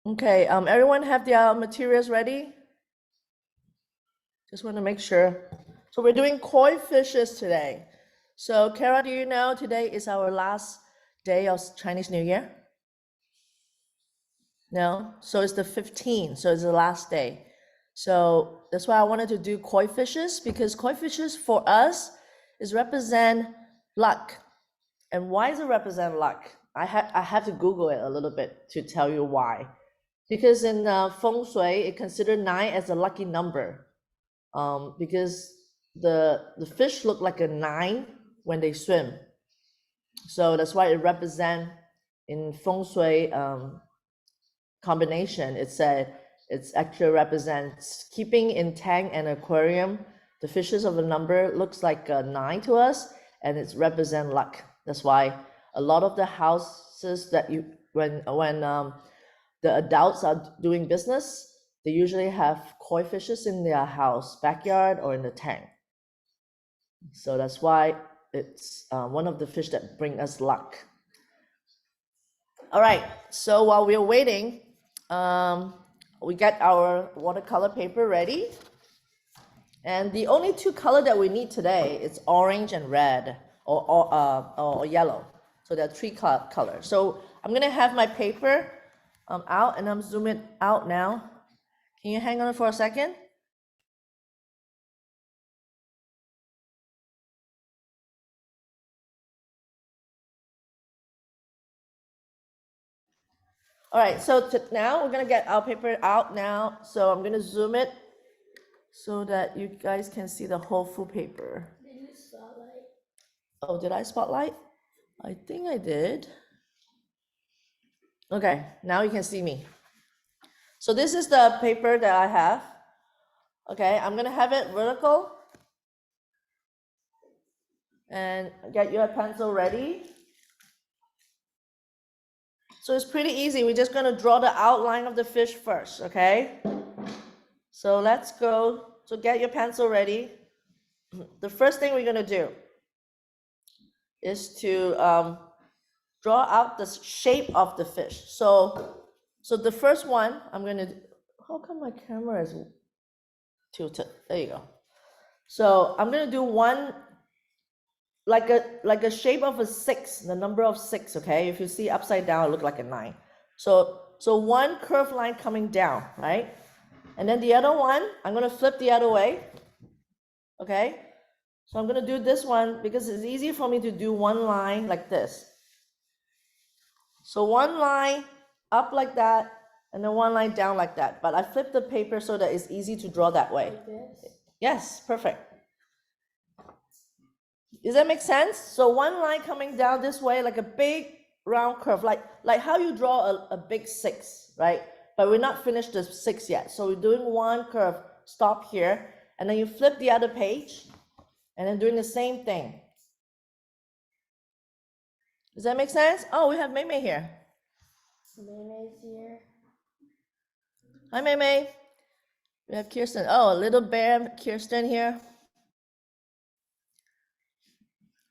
Okay, everyone have their materials ready? Just want to make sure. So we're doing koi fishes today. So Kara, do you know today is our last day of Chinese New Year? No? So it's the 15th, so it's the last day. So that's why I wanted to do koi fishes, because koi fishes for us is represent luck. And why does it represent luck? I have to Google it a little bit to tell you why. Because in feng shui, it considered 9 as a lucky number. Because the fish look like a 9 when they swim. So that's why it represent in feng shui combination. It's actually represents keeping in tank and aquarium. The fishes of a number looks like a 9 to us, and it's represent luck. That's why a lot of the houses that you when the adults are doing business, they usually have koi fishes in their house, backyard, or in the tank. So that's why it's one of the fish that bring us luck. All right, so while we're waiting, we get our watercolor paper ready. And the only 2 color that we need today is orange and red, or yellow. So there are 3 colors. So I'm gonna have my paper out, and I'm zooming out now. Can you hang on for a second? All right, so now we're gonna get our paper out now. So I'm gonna zoom it so that you guys can see the whole full paper. Did you spotlight? Oh, did I spotlight? I think I did. Okay, now you can see me. So this is the paper that I have. Okay, I'm gonna have it vertical. And get your pencil ready. So it's pretty easy. We're just gonna draw the outline of the fish first, okay? So let's go. So get your pencil ready. The first thing we're gonna do is to draw out the shape of the fish. So the first one, I'm gonna, how come my camera is tilted? There you go. So I'm gonna do one, like a shape of a 6, the number of 6, okay? If you see upside down, it look like a 9. So one curved line coming down, right? And then the other one, I'm gonna flip the other way, okay? So I'm gonna do this one because it's easy for me to do one line like this. So one line up like that, and then one line down like that. But I flipped the paper so that it's easy to draw that way. Like this? Yes, perfect. Does that make sense? So one line coming down this way, like a big round curve, like how you draw a big 6, right? But we're not finished the 6 yet. So we're doing one curve, stop here, and then you flip the other page, and then doing the same thing. Does that make sense? Oh, we have Mei Mei here. Mei Mei's here. Hi, Mei Mei. We have Kirsten. Oh, a little bear, Kirsten here.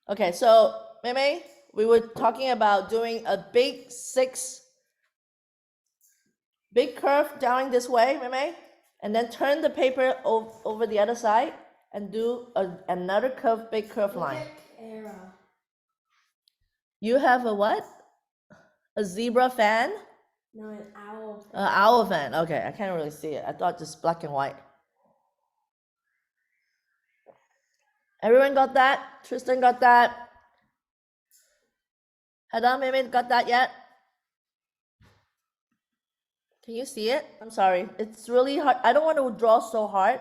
Okay, so Mei Mei, we were talking about doing a big 6, big curve down this way, Mei Mei, and then turn the paper over the other side and do another curve, big curve line. Era. You have a what? A zebra fan? No, an owl. An owl fan. Okay, I can't really see it. I thought just black and white. Everyone got that? Tristan got that? Hadam, Mei Mei got that yet? Can you see it? I'm sorry. It's really hard. I don't want to draw so hard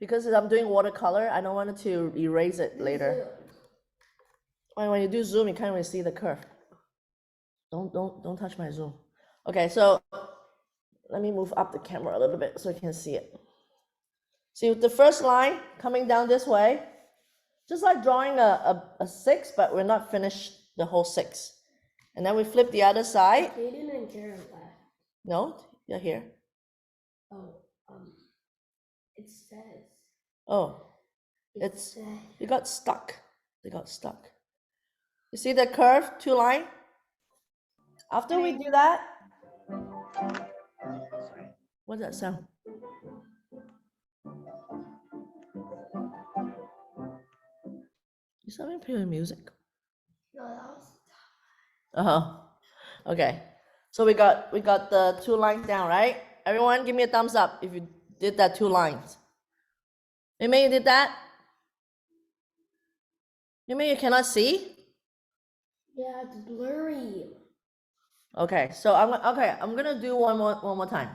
because I'm doing watercolor. I don't want to erase it later. When you do zoom, you can't really see the curve. Don't touch my zoom. Okay, so let me move up the camera a little bit so you can see it. See the first line coming down this way, just like drawing a 6, but we're not finished the whole 6. And then we flip the other side. Kaden and Karen left. No, you're here. Oh, it says. Oh, you got stuck. They got stuck. You see the curve, 2 line? After we do that, sorry, what's that sound? Is somebody playing music? No, that was. Okay. So we got the 2 lines down, right? Everyone, give me a thumbs up if you did that 2 lines. Maybe you did that. Maybe you cannot see. Yeah, it's blurry. Okay. So I'm gonna do one more time.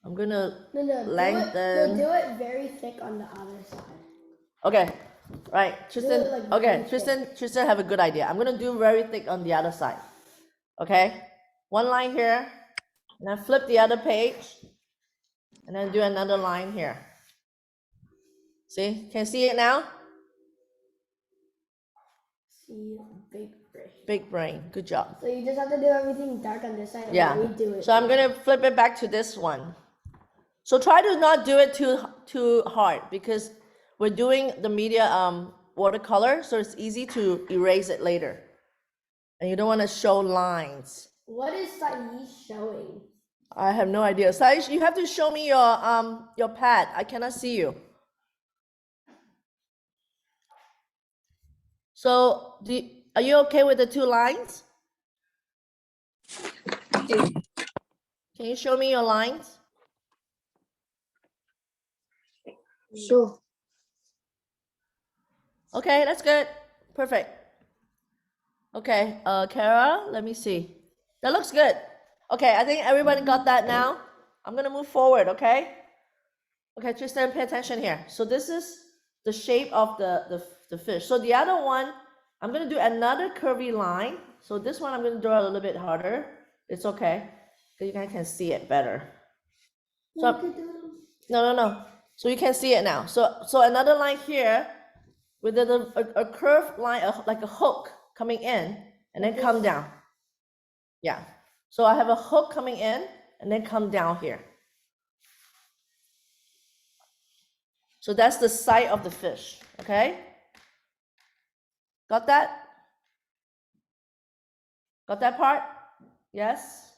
I'm gonna No, lengthen. do it very thick on the other side. Okay. Right, Tristan. like, Okay, very Tristan have a good idea. I'm gonna do very thick on the other side. Okay. 1 line here, and then flip the other page, and then do another line here. See? Can you see it now? See, big brain. Big brain. Good job. So you just have to do everything dark on this side and Yeah. redo it. So I'm gonna flip it back to this one. So try to not do it too hard because we're doing the media watercolor, so it's easy to erase it later. And you don't want to show lines. What is Saeed showing? I have no idea. Saish, you have to show me your pad. I cannot see you. So are you okay with the 2 lines? Can you show me your lines? Sure. Okay, that's good. Perfect. Okay, Kara, let me see. That looks good. Okay, I think everybody got that now. I'm gonna move forward, okay? Okay, Tristan, pay attention here. So this is the shape of the fish. So the other one, I'm gonna do another curvy line. So this one I'm gonna draw a little bit harder. It's okay, because you guys can see it better. So no. So you can see it now. So another line here with a curved line, like a hook coming in and then come down. Yeah. So I have a hook coming in and then come down here. So that's the side of the fish, okay? Got that? Got that part? Yes?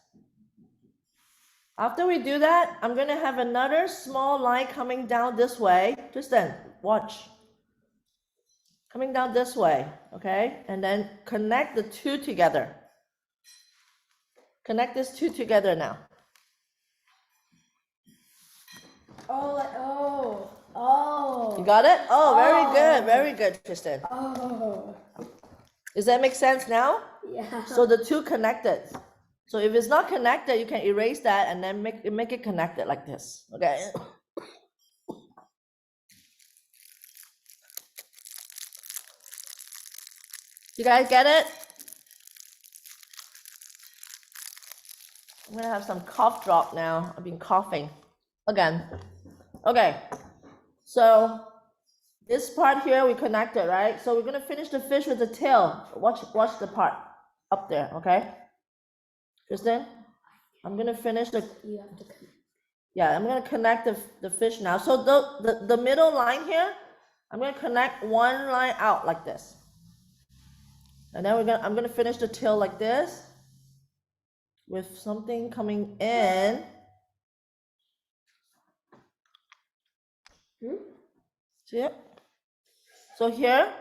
After we do that, I'm gonna have another small line coming down this way. Tristan, watch. Coming down this way, okay? And then connect the 2 together. Connect these 2 together now. Oh. You got it? Oh, very good, Tristan. Oh. Does that make sense now? Yeah. So the 2 connected. So if it's not connected, you can erase that and then make it connected like this, okay? You guys get it? I'm gonna have some cough drop now. I've been coughing again. Okay, so this part here we connected, right? So we're gonna finish the fish with the tail. Watch the part up there, okay? Tristan, I'm gonna finish the. You have to connect. Yeah, I'm gonna connect the fish now. So the middle line here, I'm gonna connect 1 line out like this. And then I'm gonna finish the tail like this with something coming in. See it? So here,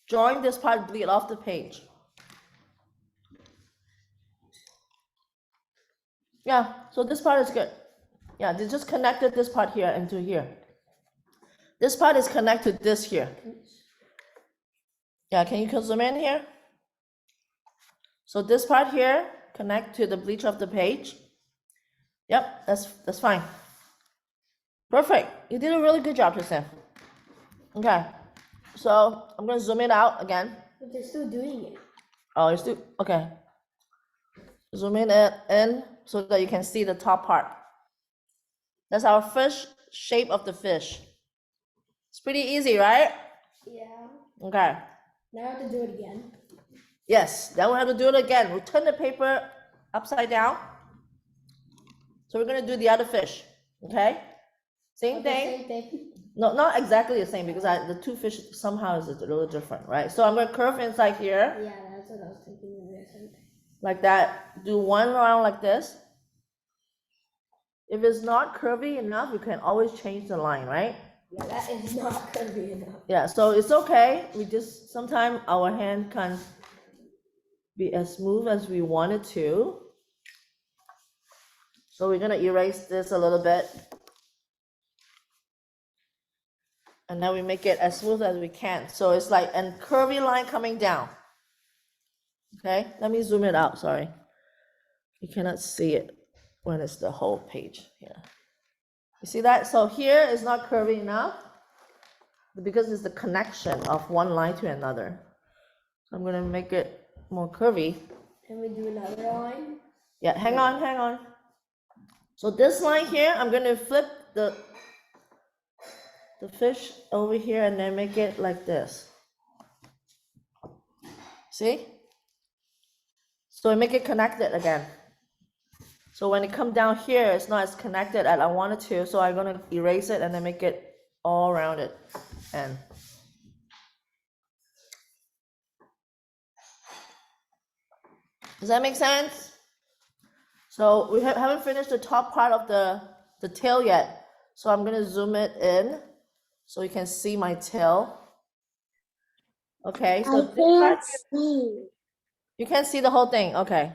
join this part, bleed off the page. Yeah, so this part is good. Yeah, they just connected this part here into here. This part is connected to this here. Yeah, can you zoom in here? So this part here, connect to the bleach of the page. Yep, that's fine. Perfect. You did a really good job, Tristan. Okay, so I'm gonna zoom it out again. But they're still doing it. Oh, you're still okay. Zoom in so that you can see the top part. That's our first shape of the fish. It's pretty easy, right? Yeah. Okay. Now I have to do it again. Yes, then we'll have to do it again. We'll turn the paper upside down. So we're gonna do the other fish, okay? Same thing. Same thing. No, not exactly the same because the 2 fish somehow is a little different, right? So I'm gonna curve inside here. Yeah, that's what I was thinking. like that. Do one round like this. If it's not curvy enough, you can always change the line, right? Yeah, that is not curvy enough. Yeah, so it's okay. We just, sometimes our hand can't be as smooth as we want it to. So we're gonna erase this a little bit. And then we make it as smooth as we can. So it's like a curvy line coming down. Okay, let me zoom it out, sorry. You cannot see it when it's the whole page here. You see that? So here is not curvy enough because it's the connection of one line to another. So I'm gonna make it more curvy. Can we do another line? Yeah, hang on. So this line here, I'm gonna flip the fish over here and then make it like this. See? So I make it connected again. So when it comes down here, it's not as connected as I want it to, so I'm gonna erase it and then make it all rounded. And does that make sense? So we haven't finished the top part of the tail yet. So I'm gonna zoom it in so you can see my tail. Okay, so this part, see. you can't see the whole thing, okay.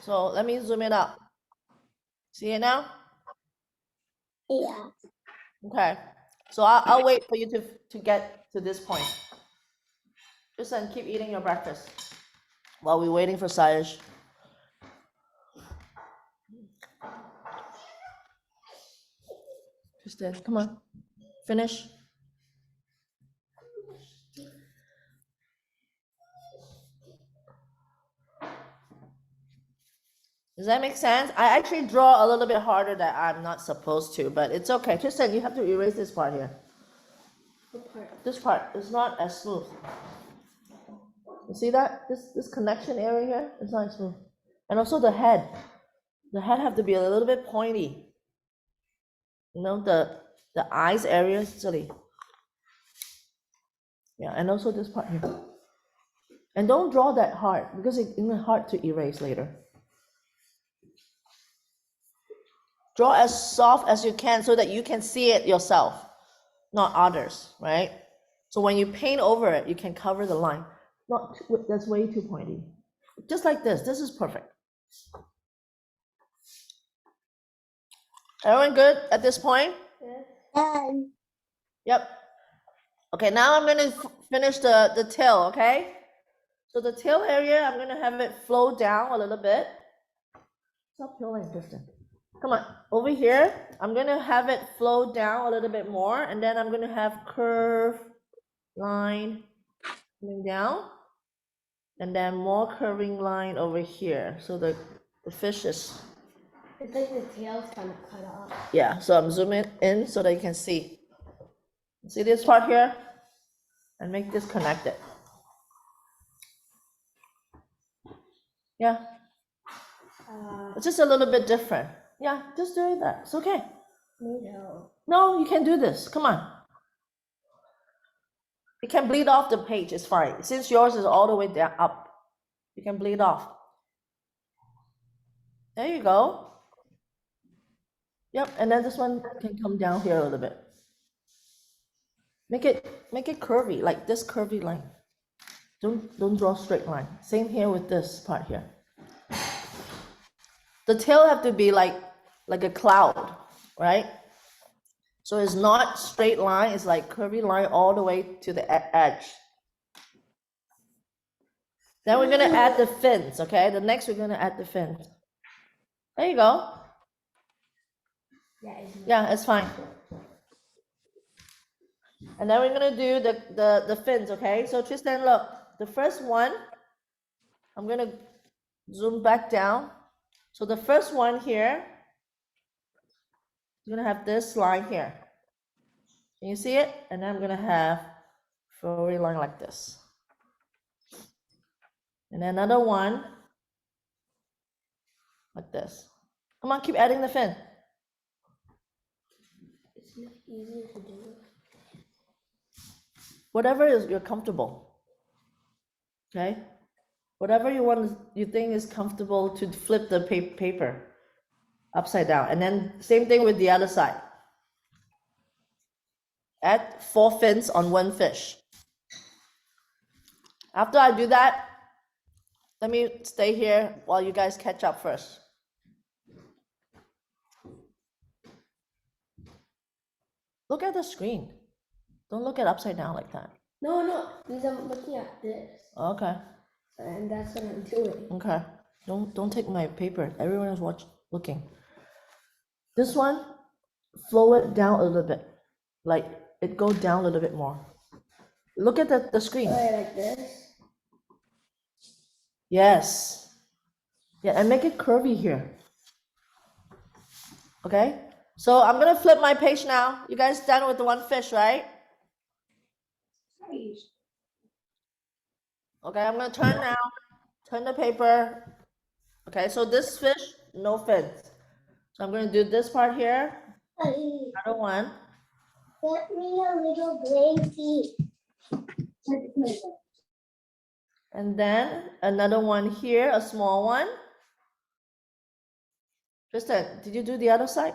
So let me zoom it out. See it now? Yeah. Okay, so I'll wait for you to get to this point. Just then keep eating your breakfast while we're waiting for Sayesh. Tristan, come on, finish. Does that make sense? I actually draw a little bit harder than I'm not supposed to, but it's okay. Tristan, you have to erase this part here. What part? This part is not as smooth. You see that? This connection area here is not as smooth. And also the head. The head have to be a little bit pointy. You know, the eyes area, 这里. Yeah, and also this part here. And don't draw that hard because it's even hard to erase later. Draw as soft as you can so that you can see it yourself, not others, right? So when you paint over it, you can cover the line. Not that's way too pointy. Just like this. This is perfect. Everyone good at this point? Done. Yep. Okay, now I'm gonna finish the tail, okay? So the tail area, I'm gonna have it flow down a little bit. Stop peeling, Kristen. Come on, over here, I'm gonna have it flow down a little bit more, and then I'm gonna have curve line coming down, and then more curving line over here. So the fish is, It's like the tail's kind of cut off. yeah, so I'm zooming in so that you can see. See this part here? And make this connected. Yeah, it's just a little bit different. Yeah, just do that. It's okay. No. No, you can do this. Come on. You can bleed off the page. It's fine. Since yours is all the way down up, you can bleed off. There you go. Yep, and then this one can come down here a little bit. Make it curvy, like this curvy line. Don't draw straight line. Same here with this part here. The tail have to be like a cloud, right? So it's not straight line, it's like curvy line all the way to the edge. Then we're gonna add the fins, okay? The next we're gonna add the fins. There you go. Yeah, it's fine. And then we're gonna do the fins, okay? So Tristan, look, the first one, I'm gonna zoom back down. So the first one here, you're gonna have this line here. Can you see it? And then I'm gonna have furry line like this. And another one like this. Come on, keep adding the fin. It's not easy to do. Whatever is you're comfortable. Okay? whatever you think is comfortable to flip the paper upside down. And then same thing with the other side. Add 4 fins on one fish. After I do that, let me stay here while you guys catch up first. Look at the screen. Don't look at upside down like that. No, because I'm looking at this. Okay. And that's what I'm doing. Okay. Don't take my paper. Everyone is looking. This one, flow it down a little bit. Like it go down a little bit more. Look at the screen. Like this? Yes. Yeah, and make it curvy here. Okay? So I'm gonna flip my page now. You guys done with the one fish, right? Okay, I'm gonna turn now. Turn the paper. Okay, so this fish, no fins. So I'm gonna do this part here. Another one. Get me a little blankie. And then another one here, a small one. Tristan, did you do the other side?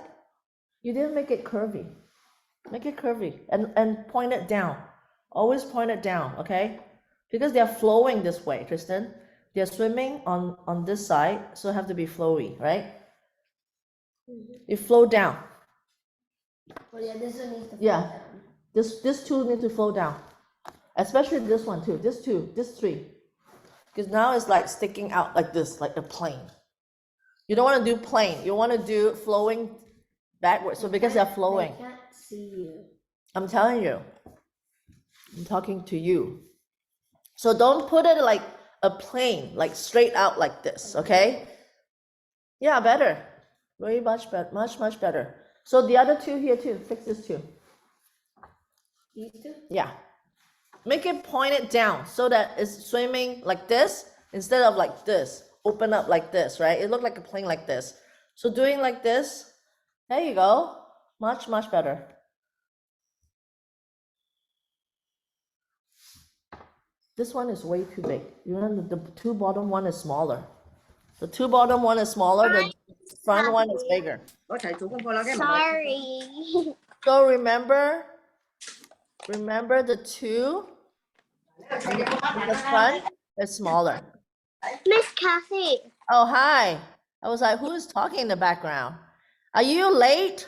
You didn't make it curvy. Make it curvy and point it down. Always point it down, okay? Because they're flowing this way, Tristan. They're swimming on this side, so it have to be flowy, right? You flow down. Oh yeah, this one needs to Yeah. fall down. This two need to flow down. Especially this one too. This two, this three. Because now it's like sticking out like this, like a plane. You don't want to do plane. You want to do flowing backwards. So because they're flowing. I can't see you. I'm telling you. I'm talking to you. So don't put it like a plane, like straight out like this, okay? Yeah, better. Very much better, much better. So the other two here too, fix this too. These two? Yeah. Make it pointed down so that it's swimming like this instead of like this. Open up like this, right? It looked like a plane like this. So doing like this, there you go. Much better. This one is way too big. You know, the two bottom one is smaller. The two bottom one is smaller, the front one is bigger. Sorry. So remember the two in the front is smaller. Miss Kathy. Oh, hi. I was like, who is talking in the background? Are you late?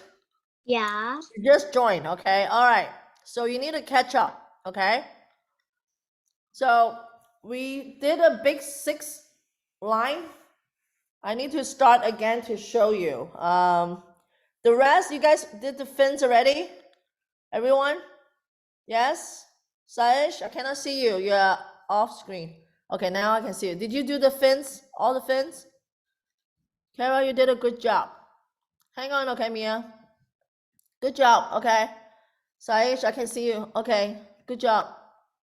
Yeah. You just joined, okay? All right. So you need to catch up, okay? So we did a big 6 line. I need to start again to show you. The rest, you guys did the fins already? Everyone? Yes? Saish, I cannot see you. You're off screen. Okay, now I can see you. Did you do the fins? All the fins? Carol, you did a good job. Hang on, okay, Mia. Good job, okay. Saish, I can see you. Okay, good job.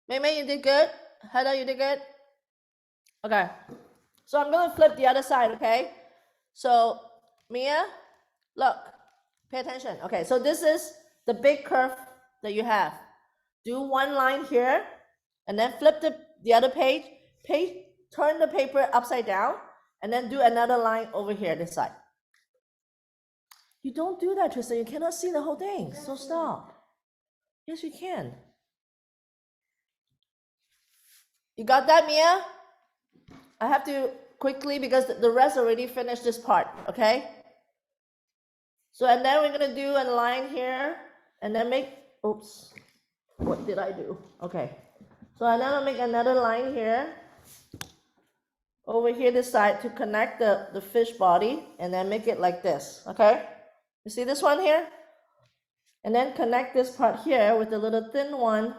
Mei, you did good. Heather, you did good. Okay, so I'm gonna flip the other side, okay? So, Mia, look, pay attention. Okay, so this is the big curve that you have. Do one line here, and then flip the other page, turn the paper upside down, and then do another line over here, this side. You don't do that, Tristan. You cannot see the whole thing, so stop. Yes, you can. You got that, Mia? I have to quickly, because the rest already finished this part, okay? So, and then we're gonna do a line here, and then make, oops, what did I do? Okay, so and then I'll make another line here, over here this side to connect the fish body, and then make it like this, okay? You see this one here? And then connect this part here with the little thin one.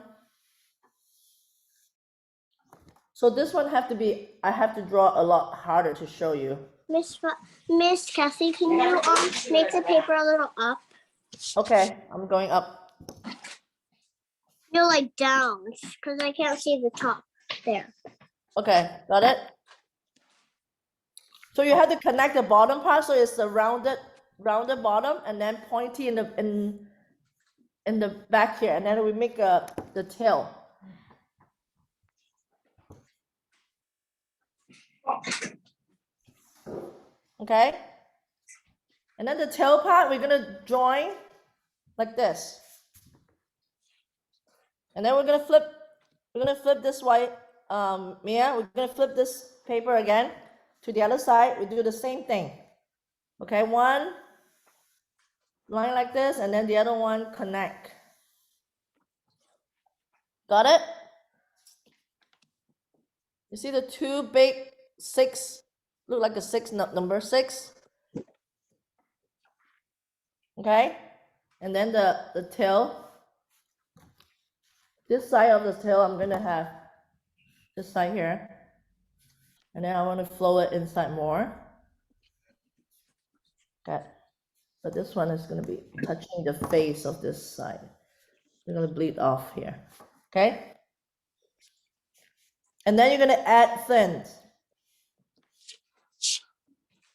So this one I have to draw a lot harder to show you. Miss Kathy, can you make the paper a little up? Okay, I'm going up. No, like down, because I can't see the top there. Okay, got it? So you have to connect the bottom part, so it's the rounded bottom, and then pointy in the back here, and then we make the tail. Okay? And then the tail part, we're gonna join like this. And then we're gonna flip this white, Mia, we're gonna flip this paper again to the other side. We do the same thing. Okay, one line like this, and then the other one connect. Got it? You see the two big six, look like a six, number 6. Okay? And then the tail, this side of the tail, I'm gonna have this side here. And then I want to flow it inside more. Okay. But this one is going to be touching the face of this side. You're going to bleed off here. Okay? And then you're going to add fins.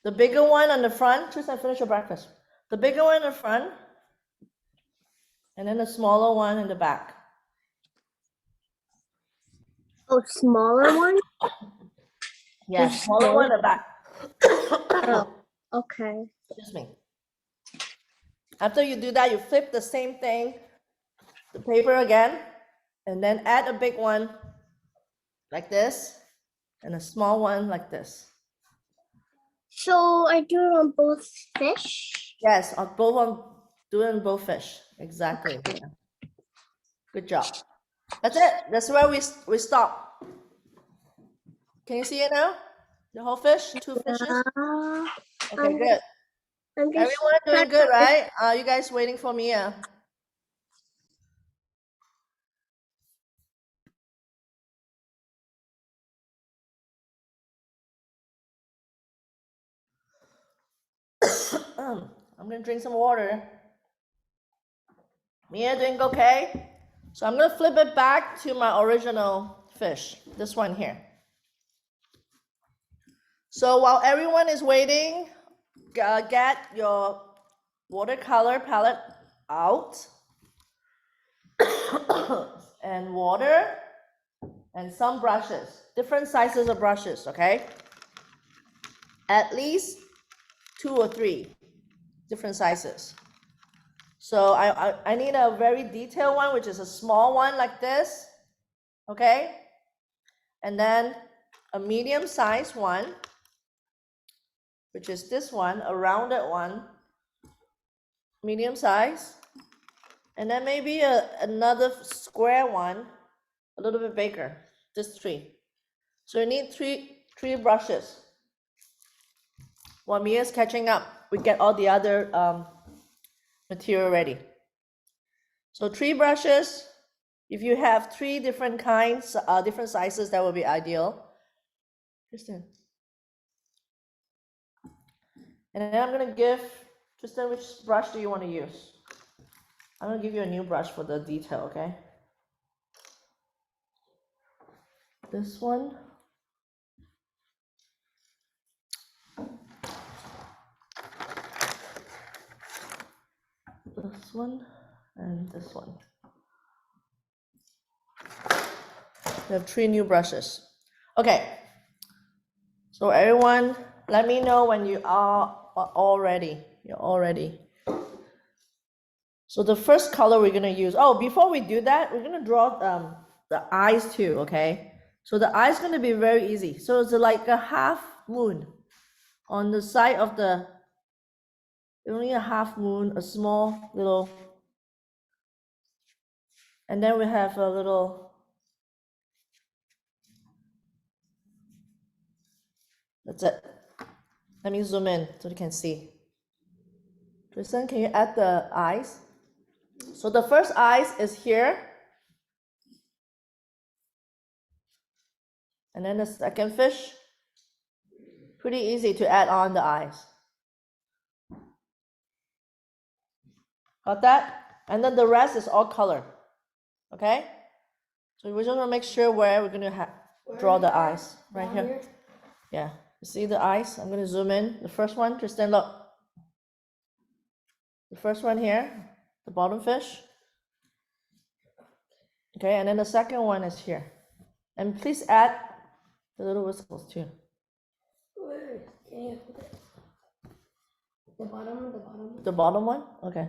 The bigger one on the front, Tristan, finish your breakfast. The bigger one in the front, and then the smaller one in the back. Oh, smaller one? Yeah, smaller one in the back. Oh, okay. Excuse me. After you do that, you flip the same thing, the paper again, and then add a big one like this, and a small one like this. So I do it on both fish? Yes, on both on doing both fish. Exactly. Yeah. Good job. That's it. That's where we stop. Can you see it now? The whole fish, 2 fishes. Okay, good. Everyone doing good, right? You guys waiting for me? I'm gonna drink some water. Mia doing okay? So I'm gonna flip it back to my original fish, this one here. So while everyone is waiting, get your watercolor palette out and water and some brushes, different sizes of brushes, okay? At least 2 or 3 different sizes. So I need a very detailed one, which is a small one like this, okay? And then a medium size one, which is this one, a rounded one, medium size. And then maybe another square one, a little bit bigger, just 3. So you need three brushes. While Mia's catching up, we get all the other material ready. So 3 brushes. If you have 3 different kinds, different sizes, that would be ideal. Tristan. And then I'm gonna give, Tristan, which brush do you want to use? I'm gonna give you a new brush for the detail, okay? This one. This one and this one. We have 3 new brushes. Okay. So everyone, let me know when you are all ready. You're all ready. So the first color we're gonna use. Oh, before we do that, we're gonna draw the eyes too. Okay. So the eyes gonna be very easy. So it's like a half moon on the side of the. Only a half moon, a small little, and then we have a little. That's it. Let me zoom in so you can see. Tristan, can you add the eyes? So the first eyes is here. And then the second fish, pretty easy to add on the eyes. Got that? And then the rest is all color. Okay? So we just want to make sure where we're going to draw the eyes. Right here. Yeah. You see the eyes? I'm going to zoom in. The first one, Tristan, look. The first one here, the bottom fish. Okay, and then the second one is here. And please add the little whiskers too. Can you put it? The bottom, The bottom one? Okay.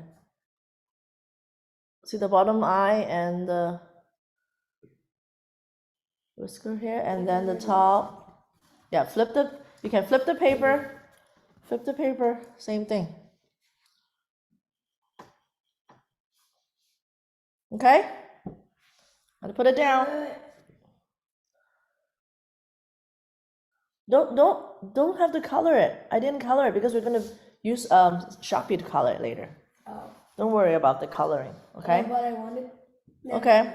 See the bottom eye and the whisker here, and then the top. Yeah, you can flip the paper, same thing. Okay? I'll put it down. Don't have to color it. I didn't color it because we're gonna use Sharpie to color it later. Oh. Don't worry about the coloring, okay? But I wanted. Okay.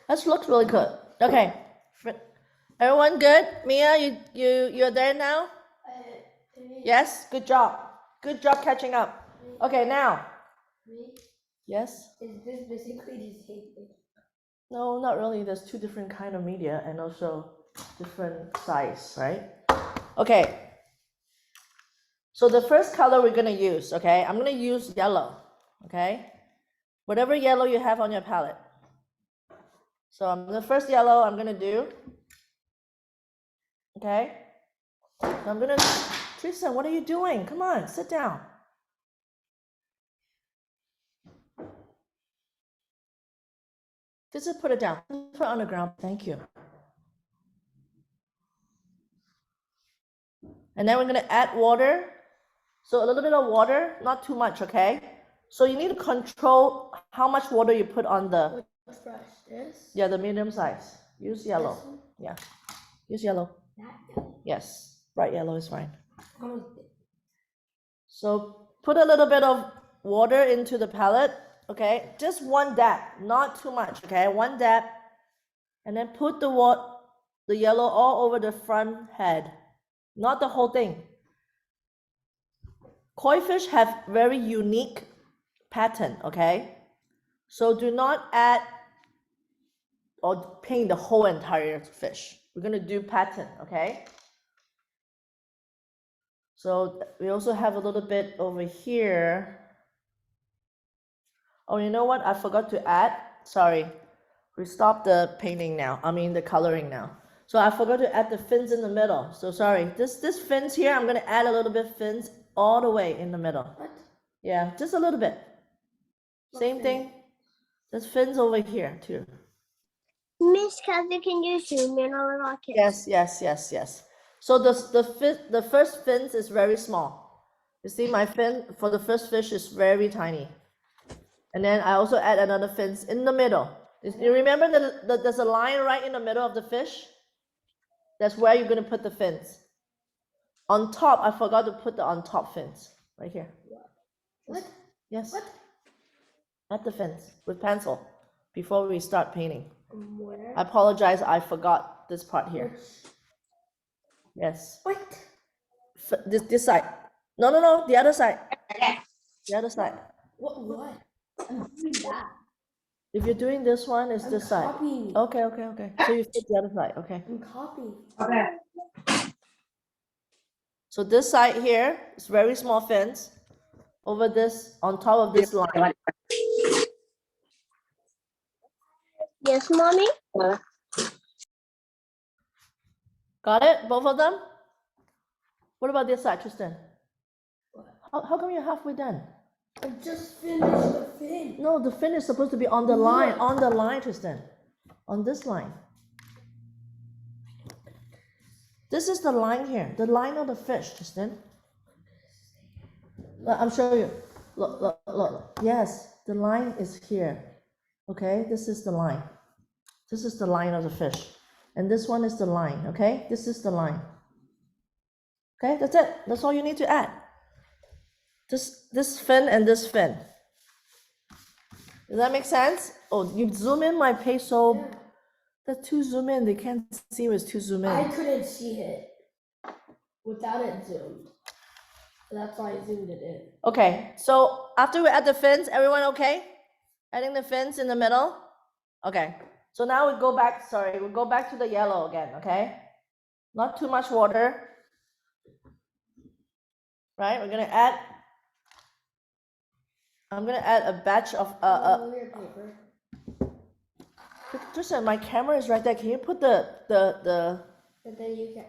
That looks really good. Okay. Everyone good? Mia, you're there now? Yes? Good job. Good job catching up. Okay, now. Yes? Is this basically the same thing? No, not really. There's two different kind of media and also different size, right? Okay. So the first color we're gonna use, okay? I'm gonna use yellow, okay? Whatever yellow you have on your palette. So the first yellow I'm gonna do, okay? I'm gonna, Tristan, what are you doing? Come on, sit down. Just put it down. Put it on the ground. Thank you. And then we're gonna add water. So a little bit of water, not too much, okay? So you need to control how much water you put on the. Which brush? This? Yeah, the medium size. Use yellow. Yeah. Use yellow. That yellow. Yes. Bright yellow is fine. Oh. So put a little bit of water into the palette, okay? Just one dab, not too much, okay? One dab. And then put the yellow all over the front head, not the whole thing. Koi fish have very unique pattern, okay? So do not add or paint the whole entire fish. We're gonna do pattern, okay? So we also have a little bit over here. Oh, you know what? I forgot to add. Sorry. We stopped the painting now. I mean the coloring now. So I forgot to add the fins in the middle. So sorry. This fins here, I'm gonna add a little bit fins all the way in the middle. What? Yeah, just a little bit. Same thing. There's fins over here too. Miss Kathy, can you zoom in a little? Yes. So the first fins is very small. You see my fin for the first fish is very tiny. And then I also add another fins in the middle. You remember that there's a line right in the middle of the fish? That's where you're gonna put the fins. On top, I forgot to put the on top fins right here. What? Yes. What? Add the fins with pencil before we start painting. Where? I apologize, I forgot this part here. Yes. What? This side. No, the other side. The other side. What? I'm doing that. If you're doing this one, it's this side. Copying. Okay. So you flip the other side, okay. I'm copying. Okay. So this side here is very small fins. Over this, on top of this line. Yes, mommy. Got it? Both of them? What about this side, Tristan? How come you're halfway done? I just finished the fin. No, the fin is supposed to be on the line, Tristan. On this line. This is the line here, the line of the fish, Tristan. I'm showing you. Look. Yes, the line is here. Okay, this is the line. This is the line of the fish. And this one is the line, okay? This is the line. Okay, that's it. That's all you need to add. This fin and this fin. Does that make sense? Oh, you zoom in my page so Yeah. that's too zoom in. They can't see it's too zoom in. I couldn't see it without it zoomed. That's why I zoomed it in. Okay, so after we add the fins, everyone okay? Adding the fins in the middle? Okay, so now we go back, we'll go back to the yellow again, okay? Not too much water. Right, I'm gonna add a batch of, Weird paper. Tristan, my camera is right there. Can you put the But then you can.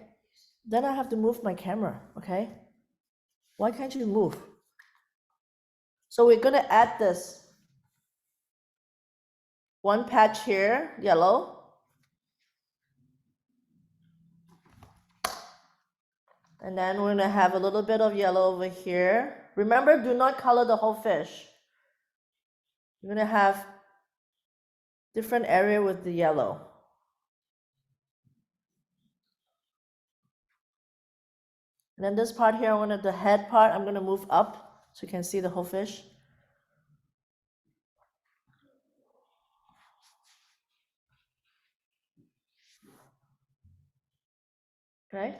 then I have to move my camera, okay? Why can't you move? So we're gonna add this. One patch here, yellow. And then we're gonna have a little bit of yellow over here. Remember, do not color the whole fish. You're gonna have different area with the yellow. And then this part here, I wanted the head part, I'm gonna move up so you can see the whole fish. Okay.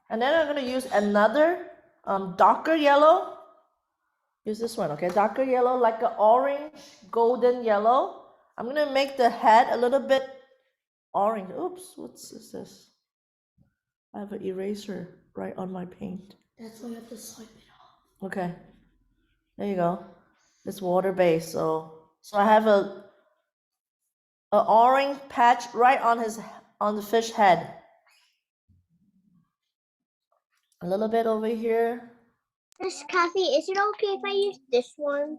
And then I'm gonna use another darker yellow. Use this one, okay? Darker yellow, like an orange, golden yellow. I'm gonna make the head a little bit orange. Oops, what's this? I have an eraser right on my paint. That's why you have to swipe it off. Okay, there you go. It's water based, so I have a orange patch right on the fish head. A little bit over here. Miss Kathy, is it okay if I use this one?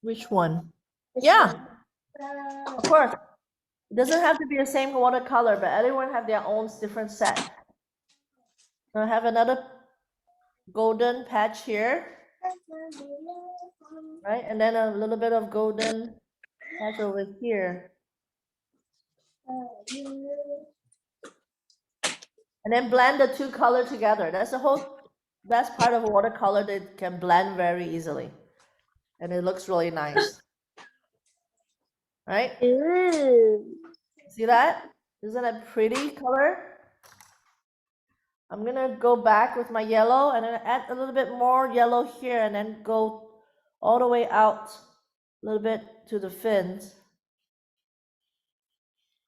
Which one? This Yeah, one. of course. It doesn't have to be the same watercolor, but everyone have their own different set. So I have another golden patch here, right? And then a little bit of golden patch over here. And then blend the two colors together. That's the whole best part of watercolor, that can blend very easily. And it looks really nice. Right? Ooh. See that? Isn't it pretty color? I'm gonna go back with my yellow and then add a little bit more yellow here and then go all the way out a little bit to the fins.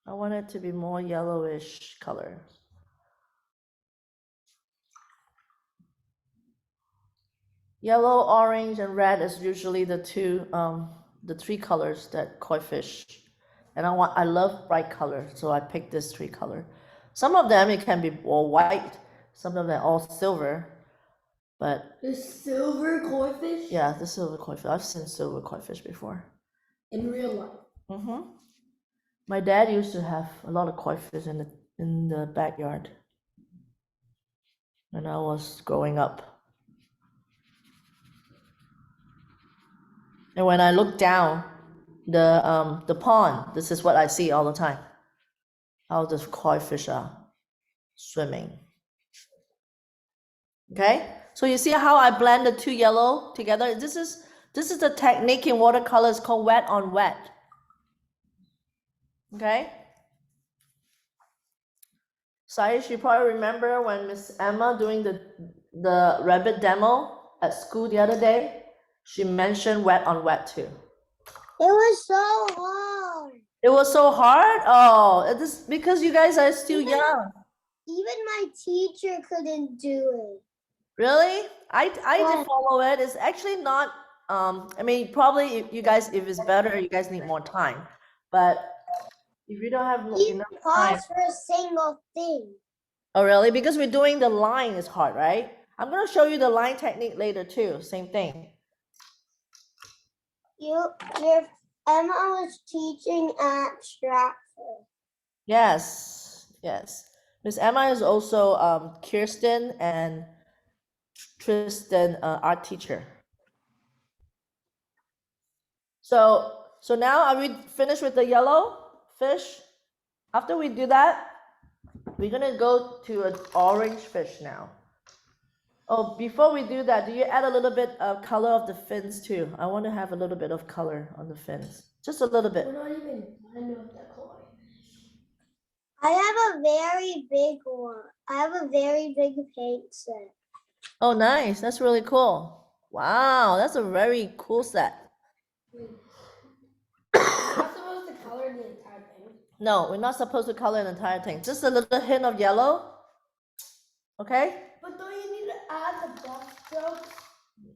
I want it to be more yellowish color. Yellow, orange, and red is usually the three colors that koi fish. And I love bright color, so I picked this three color. Some of them it can be all white, some of them all silver, but The silver koi fish? yeah, the silver koi fish. I've seen silver koi fish before. In real life. Mm-hmm. My dad used to have a lot of koi fish in the backyard when I was growing up. And when I look down the pond, this is what I see all the time. How the koi fish are swimming. Okay, so you see how I blend the two yellow together? This is the technique in watercolors called wet on wet. Okay. Saish, you probably remember when Miss Emma doing the rabbit demo at school the other day, she mentioned wet on wet too. It was so hard. It was so hard? Oh, it is because you guys are still young. Even my teacher couldn't do it. Really? I Yeah. did follow it. It's actually not, I mean, probably if you guys, if it's better, you guys need more time. But if you don't have He enough time. paused for a single thing. Oh, really? Because we're doing the line is hard, right? I'm going to show you the line technique later too. Same thing. Your Emma was teaching at Stratford. Yes, yes. Miss Emma is also Kirsten and Tristan art teacher. So now are we finished with the yellow fish? After we do that, we're gonna go to an orange fish now. Oh, before we do that, do you add a little bit of color of the fins too? I want to have a little bit of color on the fins, just a little bit. We're not even done with the koi fish. I have a very big one. I have a very big paint set. Oh, nice. That's really cool. Wow, that's a very cool set. We're not supposed to color the entire thing. No, we're not supposed to color the entire thing. Just a little hint of yellow. Okay? But don't you need to add the brush strokes?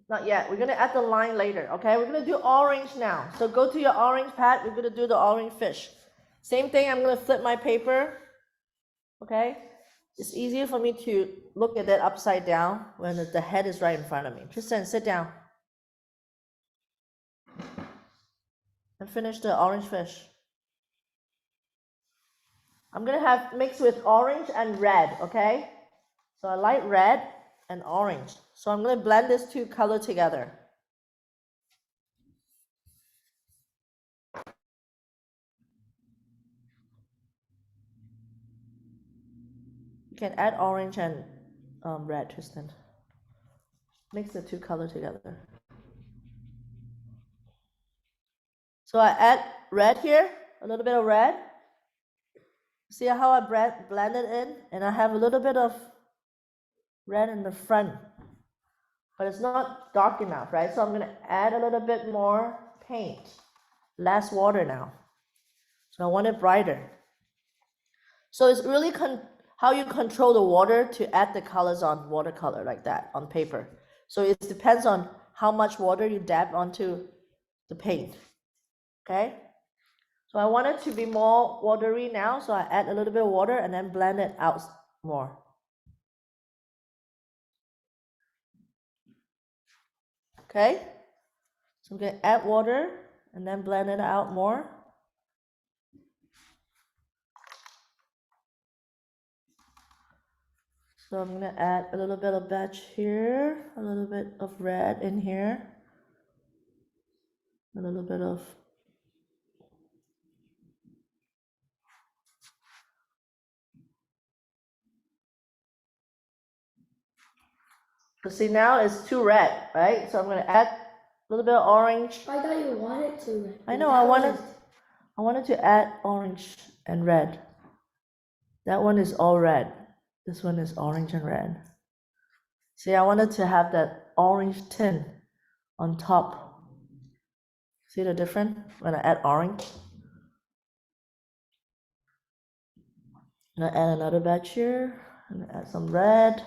Not yet. We're gonna add the line later. Okay? We're gonna do orange now. So go to your orange pad. We're gonna do the orange fish. Same thing. I'm gonna flip my paper. Okay? It's easier for me to look at it upside down when the head is right in front of me. Tristan, sit down. And finish the orange fish. I'm gonna have mixed with orange and red, okay? So I like red and orange. So I'm gonna blend these two colors together. You can add orange and red, Tristan. Mix the two colors together. So I add red here, a little bit of red. See how I blend it in? And I have a little bit of red in the front, but it's not dark enough, right? So I'm gonna add a little bit more paint, less water now. So I want it brighter. So it's really how you control the water to add the colors on watercolor like that on paper. So it depends on how much water you dab onto the paint, okay? So I want it to be more watery now, so I add a little bit of water and then blend it out more. Okay? So I'm gonna add water and then blend it out more. So I'm gonna add a little bit of batch here, a little bit of red in here, a little bit of so see now it's too red, right? So I'm gonna add a little bit of orange. I thought you wanted to. I know I wanted to add orange and red. That one is all red. This one is orange and red. See, I wanted to have that orange tint on top. See the difference when I add orange? And I add another batch here, and add some red.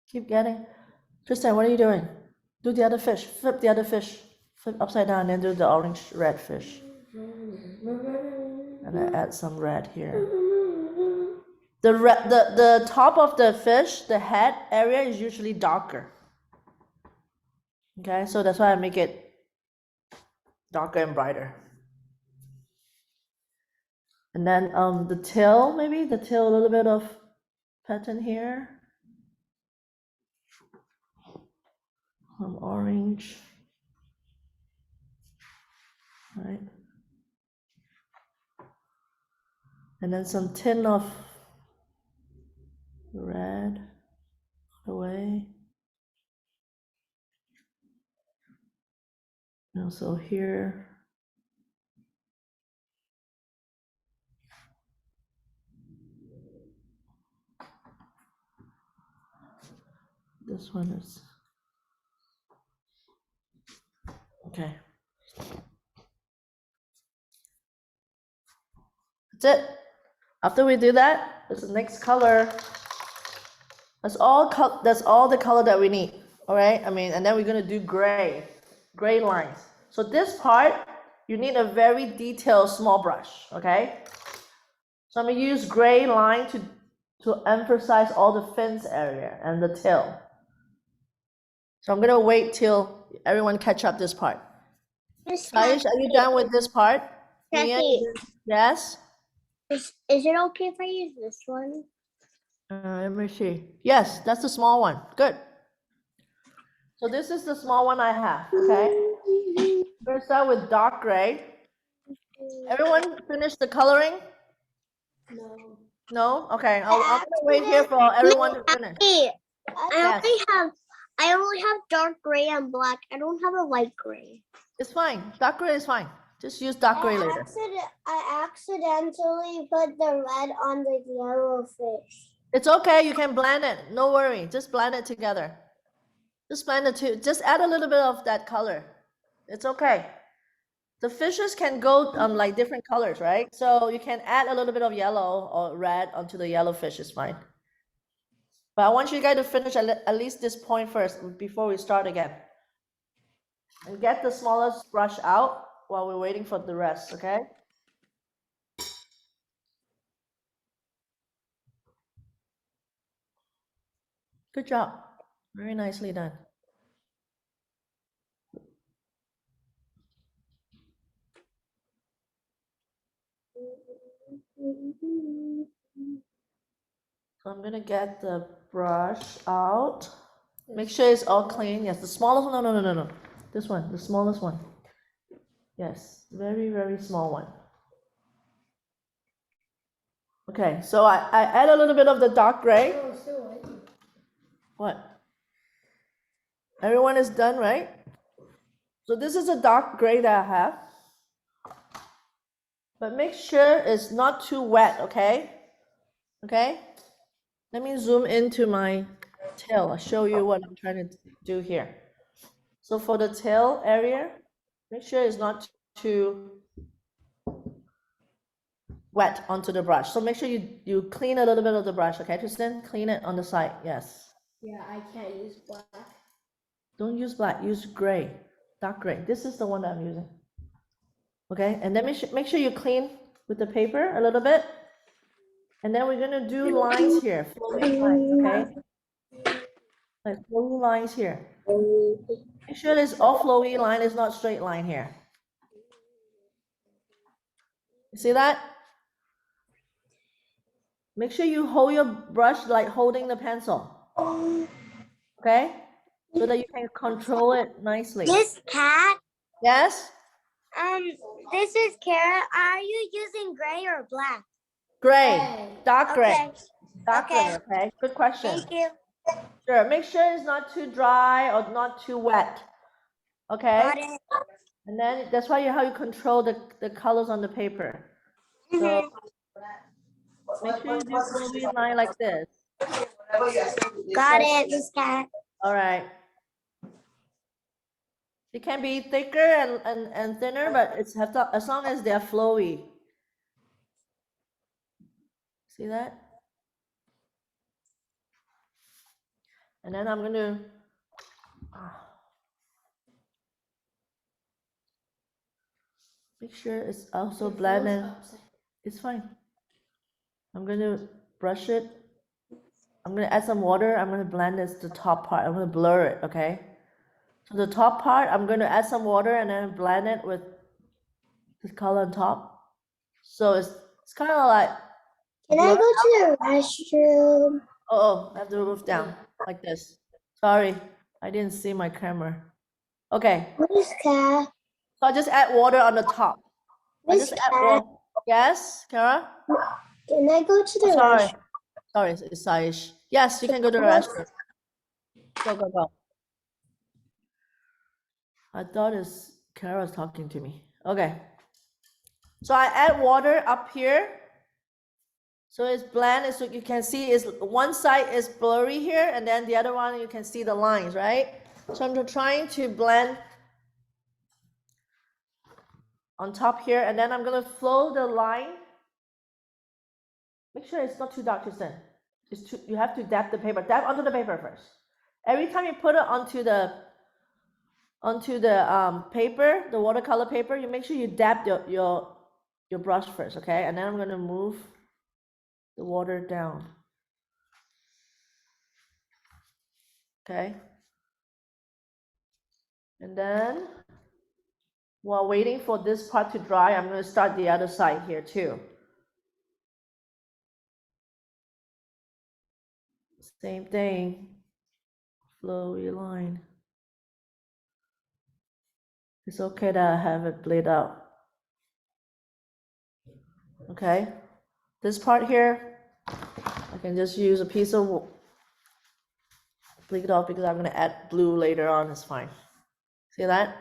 Keep getting. Tristan, what are you doing? Do the other fish. Flip the other fish. Flip upside down and then do the orange red fish. And I add some red here. The top of the fish, the head area is usually darker. Okay, so that's why I make it darker and brighter. And then the tail, maybe the tail, a little bit of pattern here. Some orange. Right. And then some tin of red away. And also here. This one is okay. That's it. After we do that, there's the next color. That's all the color that we need. All right. I mean, and then we're gonna do gray lines. So this part, you need a very detailed small brush. Okay. So I'm gonna use gray line to emphasize all the fins area and the tail. So I'm gonna wait till everyone catch up this part. Saish, are you done with this part? Jackie, Yes. is it okay if I use this one? Let me see. Yes, that's the small one. Good. So this is the small one I have. Okay. We're gonna start with dark gray. Everyone finish the coloring? No. No? Okay. I'm gonna wait here for everyone to finish. Hey, Yes. I only have dark gray and black. I don't have a light gray. It's fine. Dark gray is fine. Just use dark gray later. I accidentally put the red on the yellow fish. It's okay. You can blend it. No worry. Just blend it together. Just blend it too. Just add a little bit of that color. It's okay. The fishes can go like different colors, right? So you can add a little bit of yellow or red onto the yellow fish is fine. But I want you guys to finish at least this point first before we start again. And get the smallest brush out while we're waiting for the rest, okay? Good job. Very nicely done. So I'm gonna get the brush out. Make sure it's all clean. Yes, the smallest one. No. This one, the smallest one. Yes, very, very small one. Okay, so I add a little bit of the dark gray. Oh, it's still waiting. What? Everyone is done, right? So this is a dark gray that I have. But make sure it's not too wet, okay? Okay? Let me zoom into my tail. I'll show you what I'm trying to do here. So for the tail area, make sure it's not too wet onto the brush. So make sure you clean a little bit of the brush, okay, Tristan? Clean it on the side, yes. Yeah, I can't use black. Don't use black, use gray, dark gray. This is the one that I'm using. Okay, and then make sure you clean with the paper a little bit. And then we're gonna do lines here, flowing lines, okay? Like flowy lines here. Make sure it's all flowy line, it's not straight line here. You see that? Make sure you hold your brush like holding the pencil. Okay? So that you can control it nicely. This cat, Yes? this is Kara. Are you using gray or black? Gray. Gray. Dark gray. Okay. Dark Okay. gray, okay? Good question. Thank you. Sure. Make sure it's not too dry or not too wet. Okay? Got it. And then that's why how you control the colors on the paper. So Mhm. make sure you do flowy line like this. Got it, this cat. All right. It can be thicker and thinner, but it's have to, as long as they're flowy. See that? And then I'm gonna make sure it's also blended. It's fine. I'm gonna brush it. I'm gonna add some water. I'm gonna blend this the top part. I'm gonna blur it, okay? So the top part, I'm gonna add some water and then blend it with the color on top. So it's kind of like Can I blur. go to the restroom? Oh, I have to move down like this. Sorry, I didn't see my camera. Okay, This cat. so I just add water on the top. I This just add cat. water. Yes, Kara? Can I go to the Sorry. restroom? Sorry, it's Saish. Yes, you can go to the restroom. Go. I thought it's Kara's talking to me. Okay. So I add water up here. So it's blend, so you can see is one side is blurry here, and then the other one you can see the lines, right? So I'm trying to blend on top here, and then I'm gonna flow the line. Make sure it's not too dark, Tristan. You have to dab the paper. Dab onto the paper first. Every time you put it onto the paper, the watercolor paper, you make sure you dab your brush first, okay? And then I'm gonna move the water down. Okay. And then while waiting for this part to dry, I'm gonna start the other side here too. Same thing, flowy line. It's okay that I have it bleed out. Okay, this part here, I can just use a piece of bleed off because I'm gonna add blue later on, it's fine. See that?